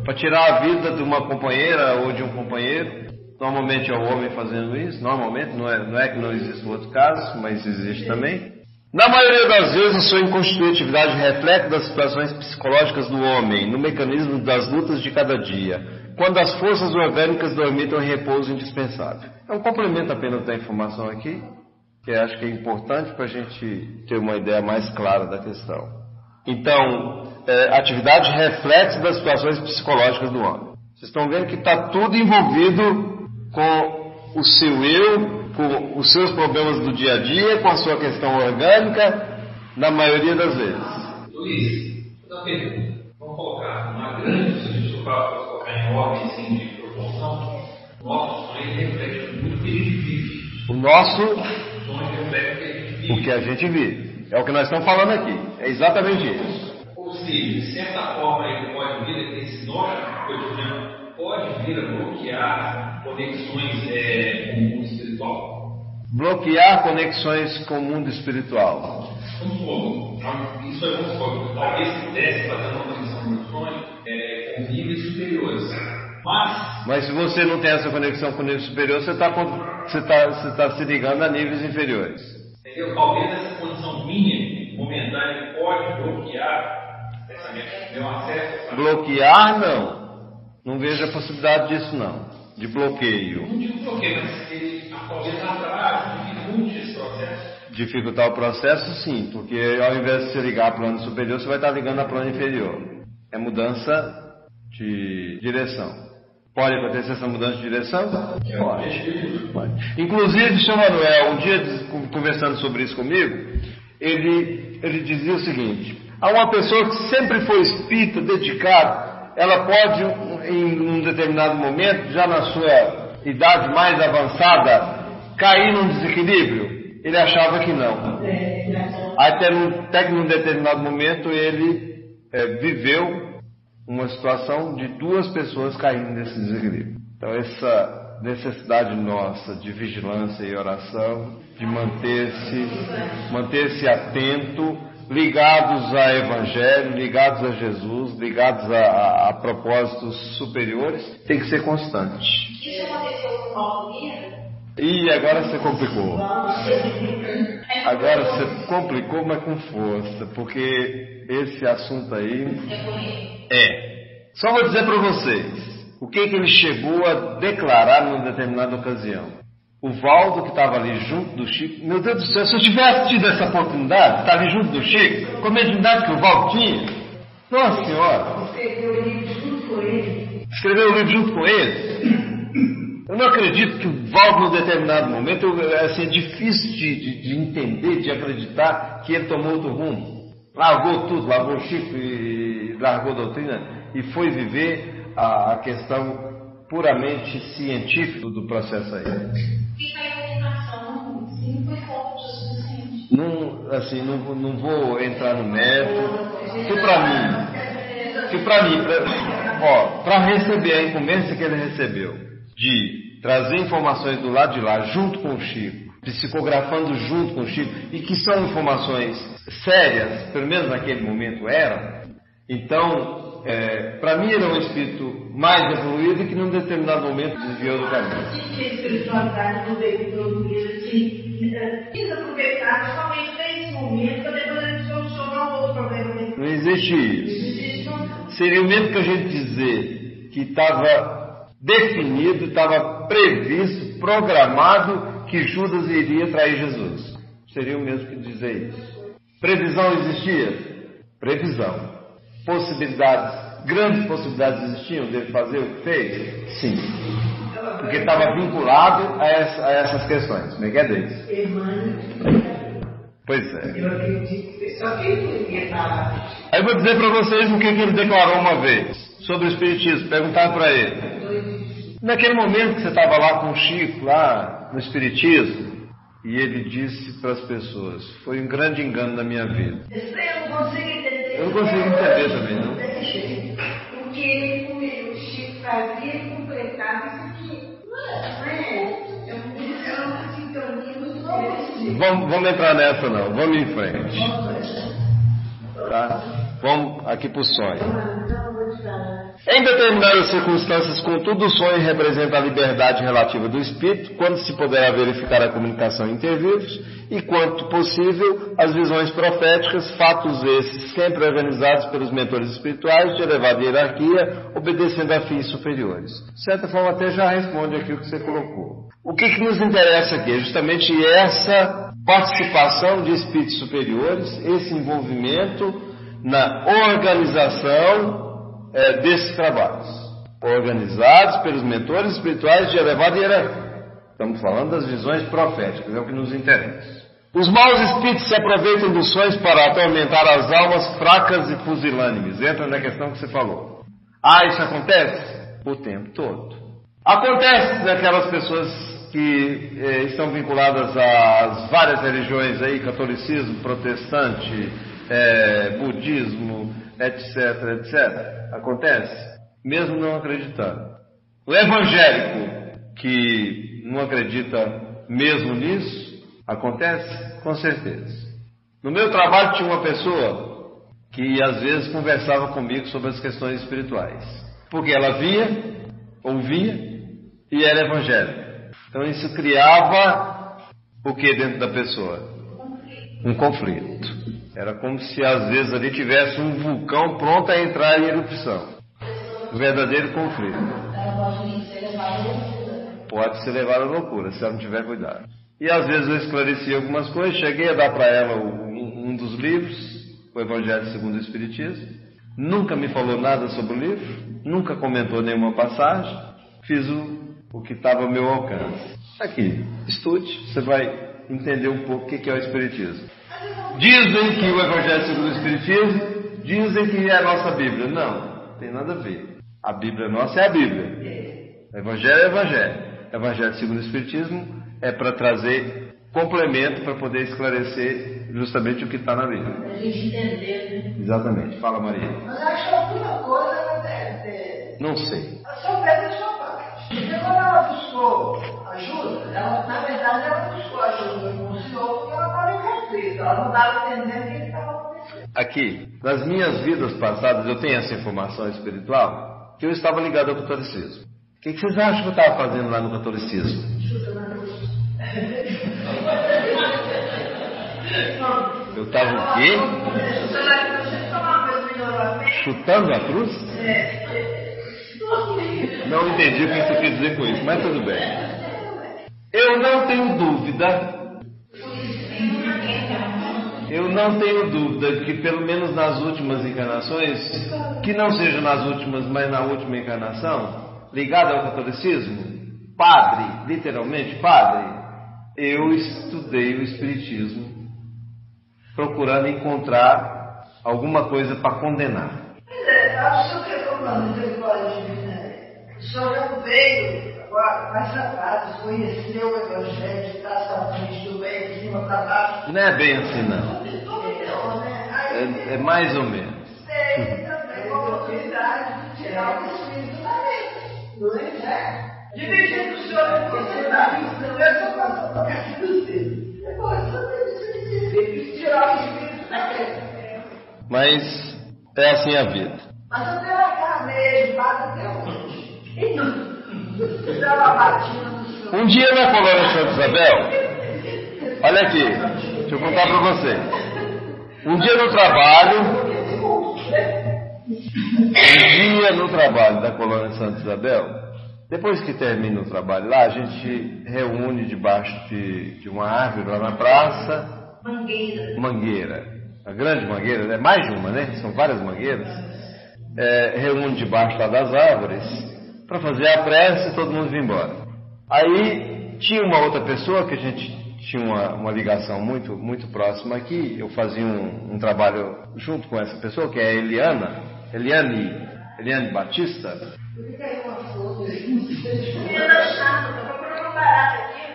Para tirar a vida de uma companheira ou de um companheiro, normalmente é o homem fazendo isso, normalmente, não é que não existe outro caso, mas existe também. Na maioria das vezes, a sua inconstitutividade reflete das situações psicológicas do homem, no mecanismo das lutas de cada dia, quando as forças orgânicas dormitam em repouso indispensável. É um complemento apenas da informação aqui, que eu acho que é importante para a gente ter uma ideia mais clara da questão. Então, atividade reflexo das situações psicológicas do homem. Vocês estão vendo que está tudo envolvido com o seu eu, com os seus problemas do dia a dia, com a sua questão orgânica, na maioria das vezes. Luiz, uma pergunta. Vamos colocar uma grande, se a gente for colocar em ordem assim, de proporção, o nosso sonho reflete muito o que a gente vive. O nosso sonho reflete o que a gente vive. O que a gente vive. É o que nós estamos falando aqui. É exatamente isso. Ou seja, de certa forma, ele pode vir, esse nosso cotidiano pode vir a bloquear conexões com o mundo espiritual. Bloquear conexões com o mundo espiritual. Isso é muito forte. Talvez pudesse fazer uma conexão no sonho com níveis superiores. Mas se você não tem essa conexão com o nível superior, você está se ligando a níveis inferiores. Entendeu? Talvez essa condição minha, momentânea, pode bloquear meu acesso. Bloquear, não. Não vejo a possibilidade disso, não. De bloqueio. Não digo bloqueio, mas ele talvez atrás, dificulte esse processo. Dificultar o processo, sim, porque ao invés de você ligar a plano superior, você vai estar ligando a plano inferior. É mudança de direção. Pode acontecer essa mudança de direção? Pode. Inclusive, o Sr. Manuel, um dia conversando sobre isso comigo, ele dizia o seguinte: há uma pessoa que sempre foi espírita, dedicada, ela pode, em um determinado momento, já na sua idade mais avançada, cair num desequilíbrio. Ele achava que não. Até que num determinado momento ele viveu uma situação de duas pessoas caindo nesse desequilíbrio. Então essa necessidade nossa de vigilância e oração, de manter-se atento, ligados a Evangelho, ligados a Jesus, ligados a propósitos superiores, tem que ser constante. Isso aconteceu com o Paulo Mira? E agora você complicou. Agora você complicou, mas com força, porque esse assunto aí Só vou dizer para vocês o que ele chegou a declarar numa determinada ocasião. O Valdo, que estava ali junto do Chico, meu Deus do céu, se eu tivesse tido essa oportunidade, estar ali junto do Chico, com a mediunidade que o Valdo tinha, nossa senhora, Escreveu o livro junto com ele. Escreveu o livro junto com ele? Eu não acredito que o Valdo, num determinado momento, assim, é difícil de entender, de acreditar que ele tomou outro rumo. Largou tudo, largou o Chico e largou a doutrina e foi viver a questão puramente científica do processo aí. Fica a orientação, sim, foi forte o suficiente. Não vou entrar no mérito, que para mim, para receber a incumbência que ele recebeu, de trazer informações do lado de lá, junto com o Chico, psicografando junto com o Chico, e que são informações sérias, pelo menos naquele momento eram, então, para mim ele é um espírito mais evoluído que num determinado momento desviou do caminho. A espiritualidade não veio produzir assim, quis aproveitar somente nesse momento para depois a gente solucionar um outro problema. Não existe isso. Seria o mesmo que a gente dizer que estava definido, estava previsto, programado que Judas iria trair Jesus. Seria o mesmo que dizer isso. Previsão existia? Previsão. Possibilidades, grandes possibilidades existiam dele fazer o que fez? Sim. Porque estava vinculado a essas questões. Como é que é deles? Pois é. Eu acredito que só quem podia falar. Aí eu vou dizer para vocês o que ele declarou uma vez sobre o Espiritismo. Perguntaram para ele. Naquele momento que você estava lá com o Chico, lá no Espiritismo, e ele disse para as pessoas, foi um grande engano na minha vida. Eu não consigo entender. Eu não consigo entender também, não. Porque o Chico fazia e completava isso aqui. Não é? É uma sintonia muito grande. Vamos entrar nessa não, vamos em frente. Tá? Vamos aqui para o sonho. Em determinadas circunstâncias, contudo, o sonho representa a liberdade relativa do espírito, quando se poderá verificar a comunicação entre vivos, e quanto possível, as visões proféticas, fatos esses sempre organizados pelos mentores espirituais de elevada hierarquia, obedecendo a fins superiores. De certa forma, até já responde aqui o que você colocou. O que nos interessa aqui é justamente essa participação de espíritos superiores, esse envolvimento na organização desses trabalhos, organizados pelos mentores espirituais de elevada hierarquia. Estamos falando das visões proféticas, é o que nos interessa. Os maus espíritos se aproveitam dos sonhos para atormentar as almas fracas e pusilânimes. Entra na questão que você falou. Isso acontece? O tempo todo. Acontece naquelas pessoas que estão vinculadas às várias religiões aí, catolicismo, protestante, budismo, etc, etc. Acontece, mesmo não acreditando. O evangélico que não acredita mesmo nisso, acontece? Com certeza. No meu trabalho tinha uma pessoa que às vezes conversava comigo sobre as questões espirituais. Porque ela via, ouvia e era evangélica. Então isso criava o que dentro da pessoa? Um conflito. Era como se às vezes ali tivesse um vulcão pronto a entrar em erupção. Um verdadeiro conflito. Pode ser levado à loucura, se ela não tiver cuidado. E às vezes eu esclareci algumas coisas, cheguei a dar para ela um dos livros, o Evangelho segundo o Espiritismo. Nunca me falou nada sobre o livro, nunca comentou nenhuma passagem, fiz o que estava ao meu alcance. Aqui, estude, você vai entender um pouco o que é o Espiritismo. Dizem que o Evangelho segundo o Espiritismo, dizem que é a nossa Bíblia. Não tem nada a ver. A Bíblia nossa é a Bíblia. O Evangelho é o Evangelho. O Evangelho segundo o Espiritismo é para trazer complemento para poder esclarecer justamente o que está na Bíblia. Para a gente entender, né? Exatamente. Fala, Maria. Mas eu acho que alguma coisa Não sei. só pega a sua parte. Porque quando ela buscou ajuda, na verdade ela buscou ajuda com o senhor porque ela estava em conflito. Ela não estava entendendo o que estava acontecendo. Aqui, nas minhas vidas passadas, eu tenho essa informação espiritual que eu estava ligado ao catolicismo. O que vocês acham que eu estava fazendo lá no catolicismo? Eu estava o quê? Chutando a cruz? Não entendi o que você quer dizer com isso, mas tudo bem. Eu não tenho dúvida de que pelo menos nas últimas encarnações, que não seja nas últimas, mas na última encarnação, ligada ao catolicismo, padre, literalmente padre, eu estudei o Espiritismo procurando encontrar alguma coisa para condenar. Acho que eu estou falando de história divina. O senhor já veio agora, mais atrás, conheceu o Evangelho de trás para frente, do bem, de cima para baixo. Não é bem assim, não. É mais ou menos. Tem também a oportunidade de tirar o espírito da mente. Não é? Dividindo o senhor em possibilidades. Não é só passar para a do seu. Tem que tirar o espírito da mente. Mas é assim a vida. Mas até a carne bate até hoje. E não. Dá uma batida no seu. Um dia na colônia Santa Isabel, olha aqui, deixa eu contar para você. Um dia no trabalho da colônia Santa Isabel, depois que termina o trabalho lá, a gente reúne debaixo de uma árvore lá na praça. Mangueira. A grande mangueira, né? Mais de uma, né? São várias mangueiras. Reúne debaixo lá das árvores para fazer a prece e todo mundo vir embora. Aí tinha uma outra pessoa que a gente tinha uma ligação muito, muito próxima aqui. Eu fazia um trabalho junto com essa pessoa, que é a Eliane Batista.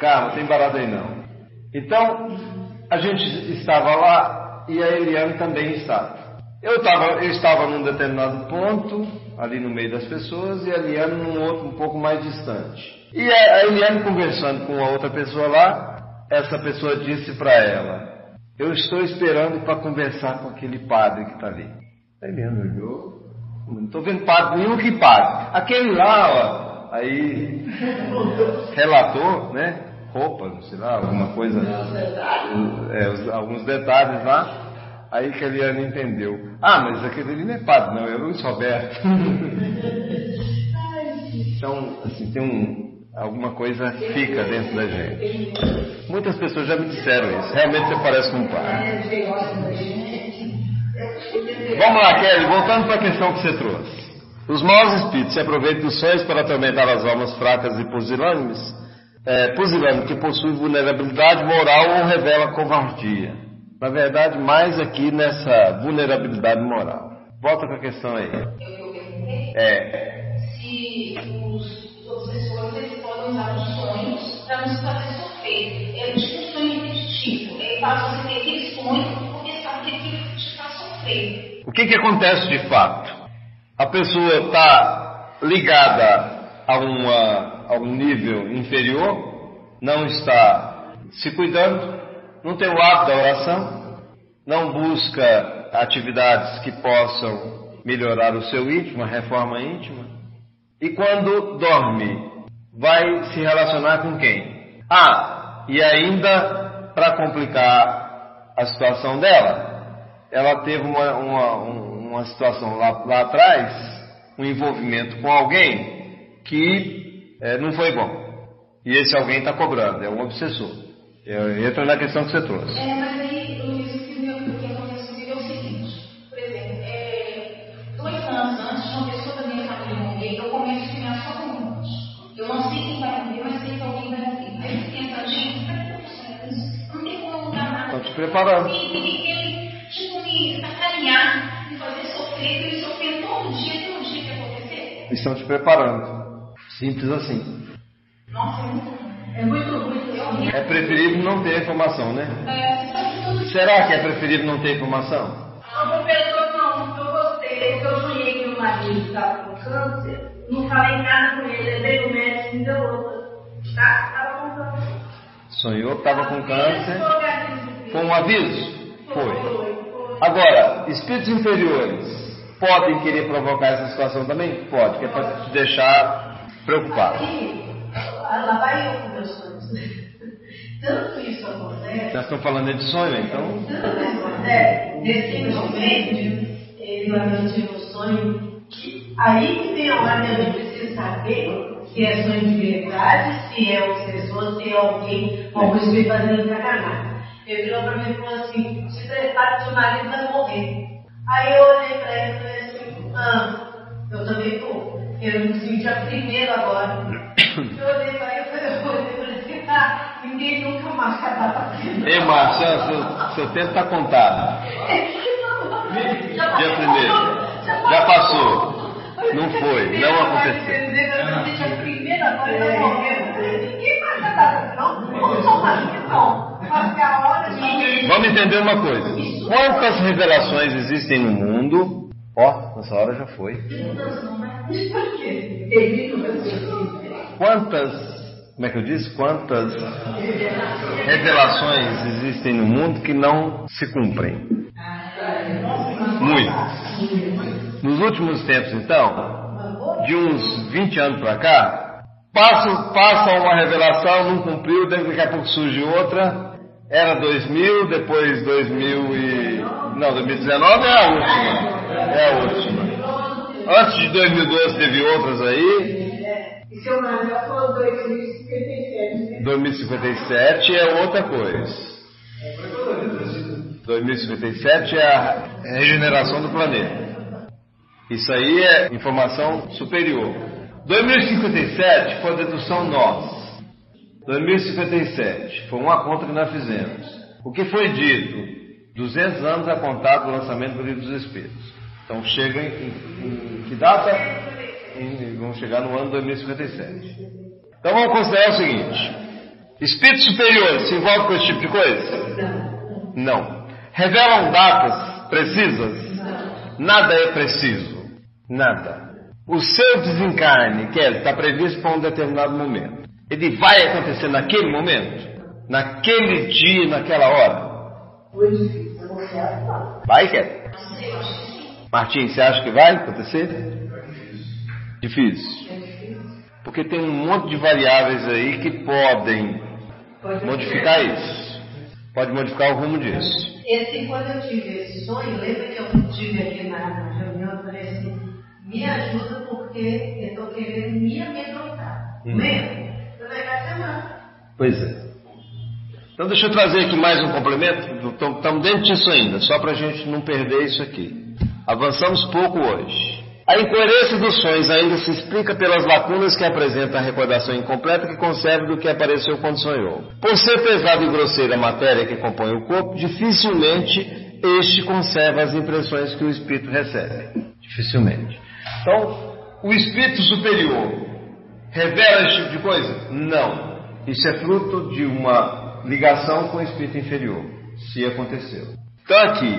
Calma, tem barata aí não. Então, a gente estava lá e a Eliane também estava. Eu estava num determinado ponto, ali no meio das pessoas, e a Eliane num outro um pouco mais distante. E a Eliane conversando com a outra pessoa lá, essa pessoa disse para ela: eu estou esperando para conversar com aquele padre que está ali. A Eliane olhou: não estou vendo padre nenhum. Que padre? Aquele lá, ó. Aí relatou, né? Roupa, sei lá, alguma coisa, alguns detalhes lá. Aí que a Eliane entendeu: ah, mas aquele ali não é padre, não, é Luiz Roberto. Então, assim, tem alguma coisa fica dentro da gente. Muitas pessoas já me disseram isso. Realmente você parece com um padre. Vamos lá, Kelly, voltando para a questão que você trouxe. Os maus espíritos se aproveitam dos sonhos para atormentar as almas fracas e pusilânimes, que possuem vulnerabilidade moral ou revela covardia. Na verdade, mais aqui nessa vulnerabilidade moral. Volta com a questão aí. Eu perguntei se os obsessores eles podem usar os sonhos para nos fazer sofrer. É tipo um sonho repetitivo. Ele faz você ter aquele sonho porque sabe que aquilo te faz sofrer. O que acontece de fato? A pessoa está ligada a um nível inferior, não está se cuidando, não tem o hábito da oração, não busca atividades que possam melhorar o seu íntimo, a reforma íntima, e quando dorme, vai se relacionar com quem? E ainda, para complicar a situação dela, ela teve uma situação lá atrás, um envolvimento com alguém que não foi bom. E esse alguém está cobrando, é um obsessor. Entra na questão que você trouxe. Mas aí, Luiz, o que acontece comigo é o seguinte. Por exemplo, 2 anos antes de uma pessoa da minha família morrer, eu começo a sonhar só com morte. Eu não sei quem vai morrer, mas sei que alguém vai morrer. Aí eu fico pensando, gente, como é que eu sonho isso? Não tem como mudar nada. Estão te preparando. Me sacanear, me fazer sofrer, me sofrer todo dia que acontecer. Estão te preparando. Simples assim. Nossa, É muito ruim. É preferível não ter informação, né? Será que é preferível não ter informação? Uma pessoa não, eu gostei, porque eu sonhei que meu marido estava com câncer, não falei nada com ele, levei no médico e me deu outra. Tá? Estava com câncer. Sonhou que estava com câncer. Foi um aviso? Foi. Agora, espíritos inferiores podem querer provocar essa situação também? Pode, que é para te deixar preocupado. Lá vai eu com meus sonhos. Tanto isso acontece. Nós estamos falando de sonho, então. Tanto isso acontece. Recentemente, eu tive um sonho. Aí que vem a hora que a gente precisa saber se é sonho de verdade, se é obsessor, se é alguém, algum espírito fazendo sacanagem. Ele virou para mim e falou assim: se prepare que seu marido vai morrer. Aí eu olhei para ele e falei assim: eu também vou. Eu me senti a primeira agora. Eu olhei pra ele e falei, ninguém nunca mais quer dar pra frente. Ei, Márcia, seu tempo está contado. Dia primeiro. Já passou. Não foi, não aconteceu. Primeiro agora não morreu. Ninguém mais quer dar pra frente. Vamos tomar que bom. Vamos entender uma coisa. Quantas revelações existem no mundo? Ó, nessa hora já foi. Quantas... Como é que eu disse? Quantas revelações existem no mundo que não se cumprem? Muitas. Nos últimos tempos, então, de uns 20 anos para cá, passa uma revelação, não cumpriu, daqui a pouco surge outra. Era 2000, depois 2019 é a última. É a última. Antes de 2012 teve outras aí. E seu Manuel falou 2057. 2057 é outra coisa. 2057 é a regeneração do planeta. Isso aí é informação superior. 2057 foi a dedução nossa. 2057 foi uma conta que nós fizemos. O que foi dito? 200 anos a contar do lançamento do Livro dos Espíritos. Então chega em que data? Vamos chegar no ano 2057. Então vamos considerar o seguinte: espíritos superiores se envolvem com esse tipo de coisa? Não. Revelam datas precisas? Nada é preciso. Nada. O seu desencarne, que está previsto para um determinado momento, ele vai acontecer naquele momento? Naquele dia, naquela hora? Vai, Kelly? Martim, você acha que vai acontecer? Difícil. Porque tem um monte de variáveis aí que podem modificar isso. Pode modificar o rumo disso. Quando eu tive esse sonho, lembra que eu tive aqui na reunião, eu falei assim, me ajuda porque eu estou querendo me amedrontar. Lembra? Eu falei, vai ser não. Pois é. Então deixa eu trazer aqui mais um complemento. Estamos dentro disso ainda, só para a gente não perder isso aqui. Avançamos pouco hoje. A incoerência dos sonhos ainda se explica pelas lacunas que apresenta a recordação incompleta que conserva do que apareceu quando sonhou. Por ser pesada e grosseira a matéria que compõe o corpo, dificilmente este conserva as impressões que o espírito recebe. Dificilmente. Então, o espírito superior revela esse tipo de coisa? Não. Isso é fruto de uma ligação com o espírito inferior, se aconteceu. Então aqui,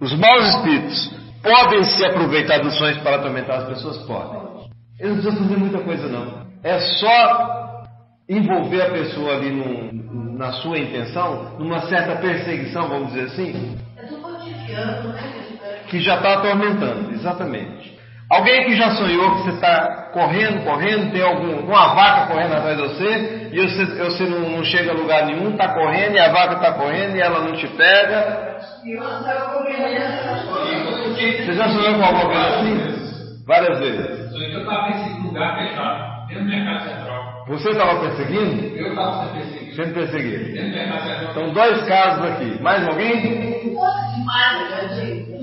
os maus espíritos podem se aproveitar dos sonhos para atormentar as pessoas? Podem. Eles não precisam fazer muita coisa não. É só envolver a pessoa ali na sua intenção, numa certa perseguição, vamos dizer assim. É do cotidiano, né? Que já está atormentando, exatamente. Alguém que já sonhou que você está correndo, tem uma vaca correndo atrás de você, e você não chega a lugar nenhum, está correndo, e a vaca está correndo, e ela não te pega. Você já sonhou com alguma coisa assim? Várias vezes. Sonhei que eu estava em lugar fechado, dentro da minha casa central. Você estava perseguindo? Eu estava sendo perseguido. Sendo perseguido. Dentro da minha casa central. Então 2 casos aqui. Mais alguém? Demais,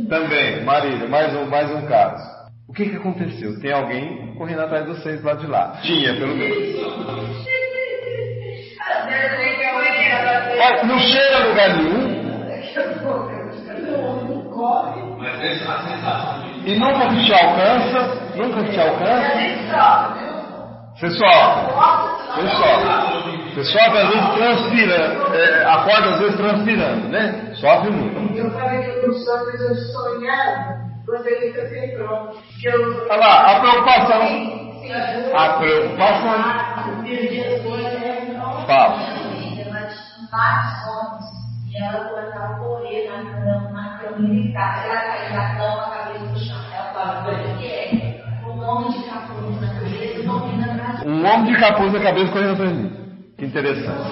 Também, Marília, mais um caso. O que aconteceu? Tem alguém correndo atrás de vocês lá de lá. Tinha, pelo menos. Não chega a lugar nenhum. Mas essa a sensação de... E nunca te alcança. Você sobe, às vezes transpira, acorda às vezes transpirando, né? Sofre muito. Eu falei que nos sonhos eu sonhava, gostaria que eu fosse pronto. Olha lá, a preocupação. Fala. Ela tinha vários sonhos e ela colocava correr na cama militar. Ela caía da cama, a cabeça no chão. Ela falava, o que é? Um homem de capuz na cabeça, um homem na cabeça. Um homem de capuz na cabeça correndo atrás de mim. Que interessante.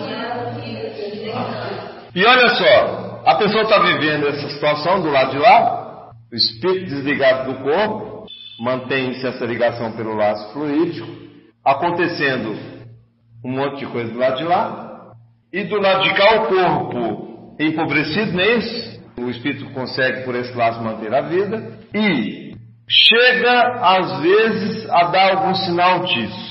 E olha só, a pessoa está vivendo essa situação do lado de lá, o espírito desligado do corpo, mantém-se essa ligação pelo laço fluídico, acontecendo um monte de coisa do lado de lá, e do lado de cá o corpo empobrecido nesse, o espírito consegue por esse laço manter a vida, e chega às vezes a dar algum sinal disso.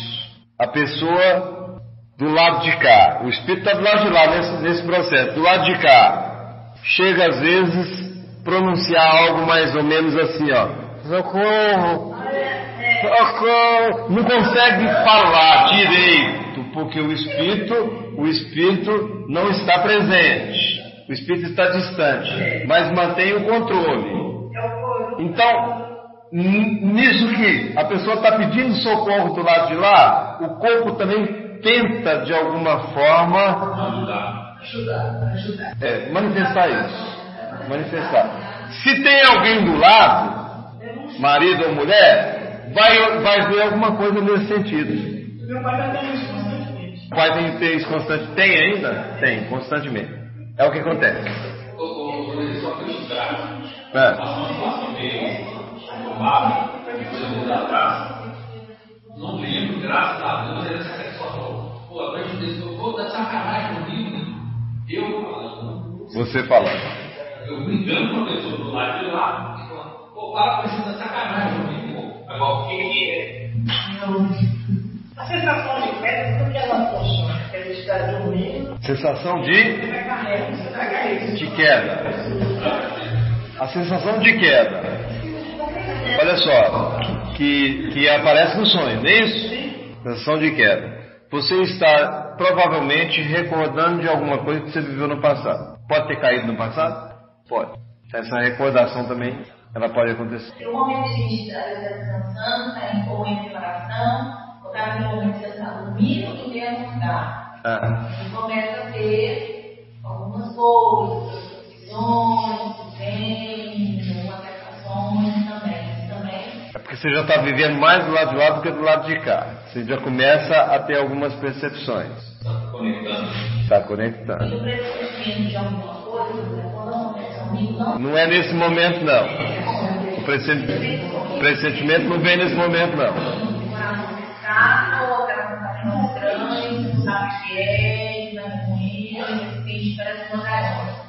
A pessoa do lado de cá, o espírito está do lado de lá nesse processo, do lado de cá, chega às vezes pronunciar algo mais ou menos assim, ó, socorro, socorro, não consegue falar direito, porque o espírito não está presente, o espírito está distante, mas mantém o controle. Então, nisso que a pessoa está pedindo socorro do lado de lá, o corpo também tenta de alguma forma manifestar isso. Se tem alguém do lado, marido ou mulher, vai ver alguma coisa nesse sentido. Meu pai vai ter isso constantemente. Vai ter isso constantemente. Tem ainda? Tem, constantemente. É o que acontece. Só que os traços. Não lembro, graças a Deus, era essa pessoa. Pô, a noite desse eu vou dar sacanagem comigo. Eu falando. Você falando. Eu brigando com a pessoa do lado de lá e falando, pô, para com essa sacanagem comigo. Agora, o que é? A sensação de queda é porque ela funciona. Ela está dormindo. Sensação de queda. A sensação de queda. Olha só, que aparece no sonho, não é isso? Sensação de queda. Você está provavelmente recordando de alguma coisa que você viveu no passado. Pode ter caído no passado? Pode. Essa recordação também, ela pode acontecer. Tem um momento que a gente está descansando, está em ou em preparação, ou está no momento que você está dormindo e vem acordar. E começa a ter algumas coisas, visões, desenhos, algumas sensações também. É porque você já está vivendo mais do lado de lá do que do lado de cá. Você já começa a ter algumas percepções. Está conectando. E o pressentimento de alguma coisa, quando acontece comigo, não é nesse momento, não. O pressentimento não vem nesse momento, não.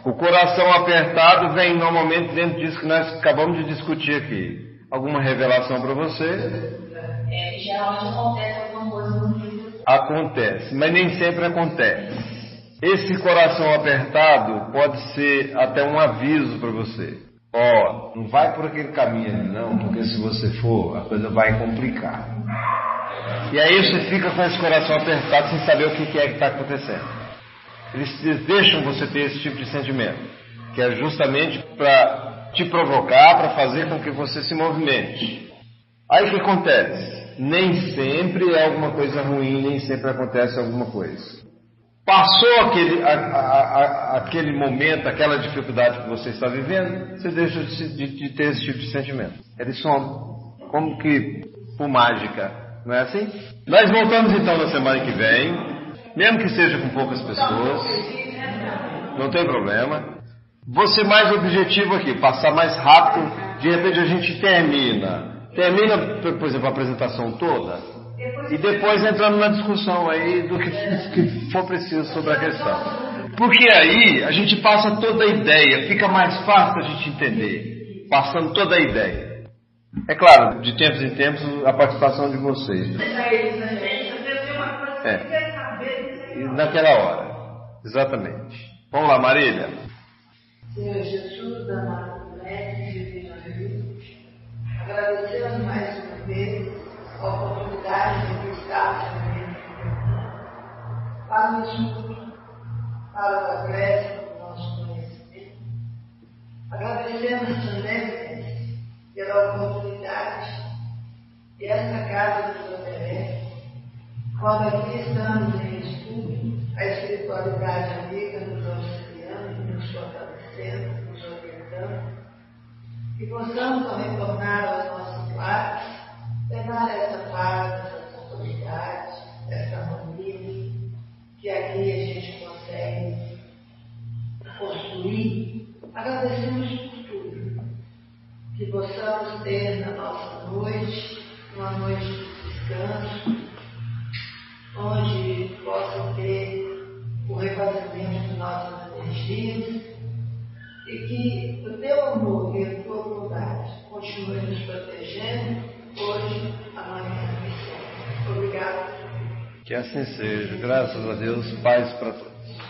O coração apertado vem normalmente dentro disso que nós acabamos de discutir aqui. Alguma revelação para você? Geralmente acontece alguma coisa no livro. Acontece, mas nem sempre acontece. Esse coração apertado pode ser até um aviso para você. Ó, não vai por aquele caminho ali não, porque se você for, a coisa vai complicar. E aí você fica com esse coração apertado sem saber o que é que está acontecendo. Eles deixam você ter esse tipo de sentimento, que é justamente para te provocar, para fazer com que você se movimente. Aí o que acontece? Nem sempre é alguma coisa ruim, nem sempre acontece alguma coisa. Passou aquele momento, aquela dificuldade que você está vivendo, você deixa de ter esse tipo de sentimento. Eles são como que por mágica, não é assim? Nós voltamos então na semana que vem, mesmo que seja com poucas pessoas, não tem problema. Vou ser mais objetivo aqui, passar mais rápido, de repente a gente termina, por exemplo, a apresentação toda, e depois entramos na discussão aí do que for preciso sobre a questão. Porque aí a gente passa toda a ideia, fica mais fácil a gente entender, passando toda a ideia. É claro, de tempos em tempos, a participação de vocês. E naquela hora, exatamente. Vamos lá, Marília. Senhor Jesus, amado Mestre, divino amigo, agradecemos mais uma vez a oportunidade de estarmos aqui. Faz-nos juntos para a prece do nosso conhecimento. Agradecemos também pela oportunidade que esta casa nos oferece, quando aqui estamos em estudo, a espiritualidade amiga nos auxiliando, nos fortalecendo, nos orientando, que possamos, ao retornar aos nossos lares, levar essa paz, essa tranquilidade, essa harmonia, que aqui a gente consegue construir. Agradecemos por tudo, que possamos ter na nossa noite, uma noite de descanso, onde possa ter o refazimento de nossas energias e que o teu amor e a tua bondade continuem nos protegendo hoje, amanhã e sempre. Obrigada. Que assim seja. Graças a Deus. Paz para todos.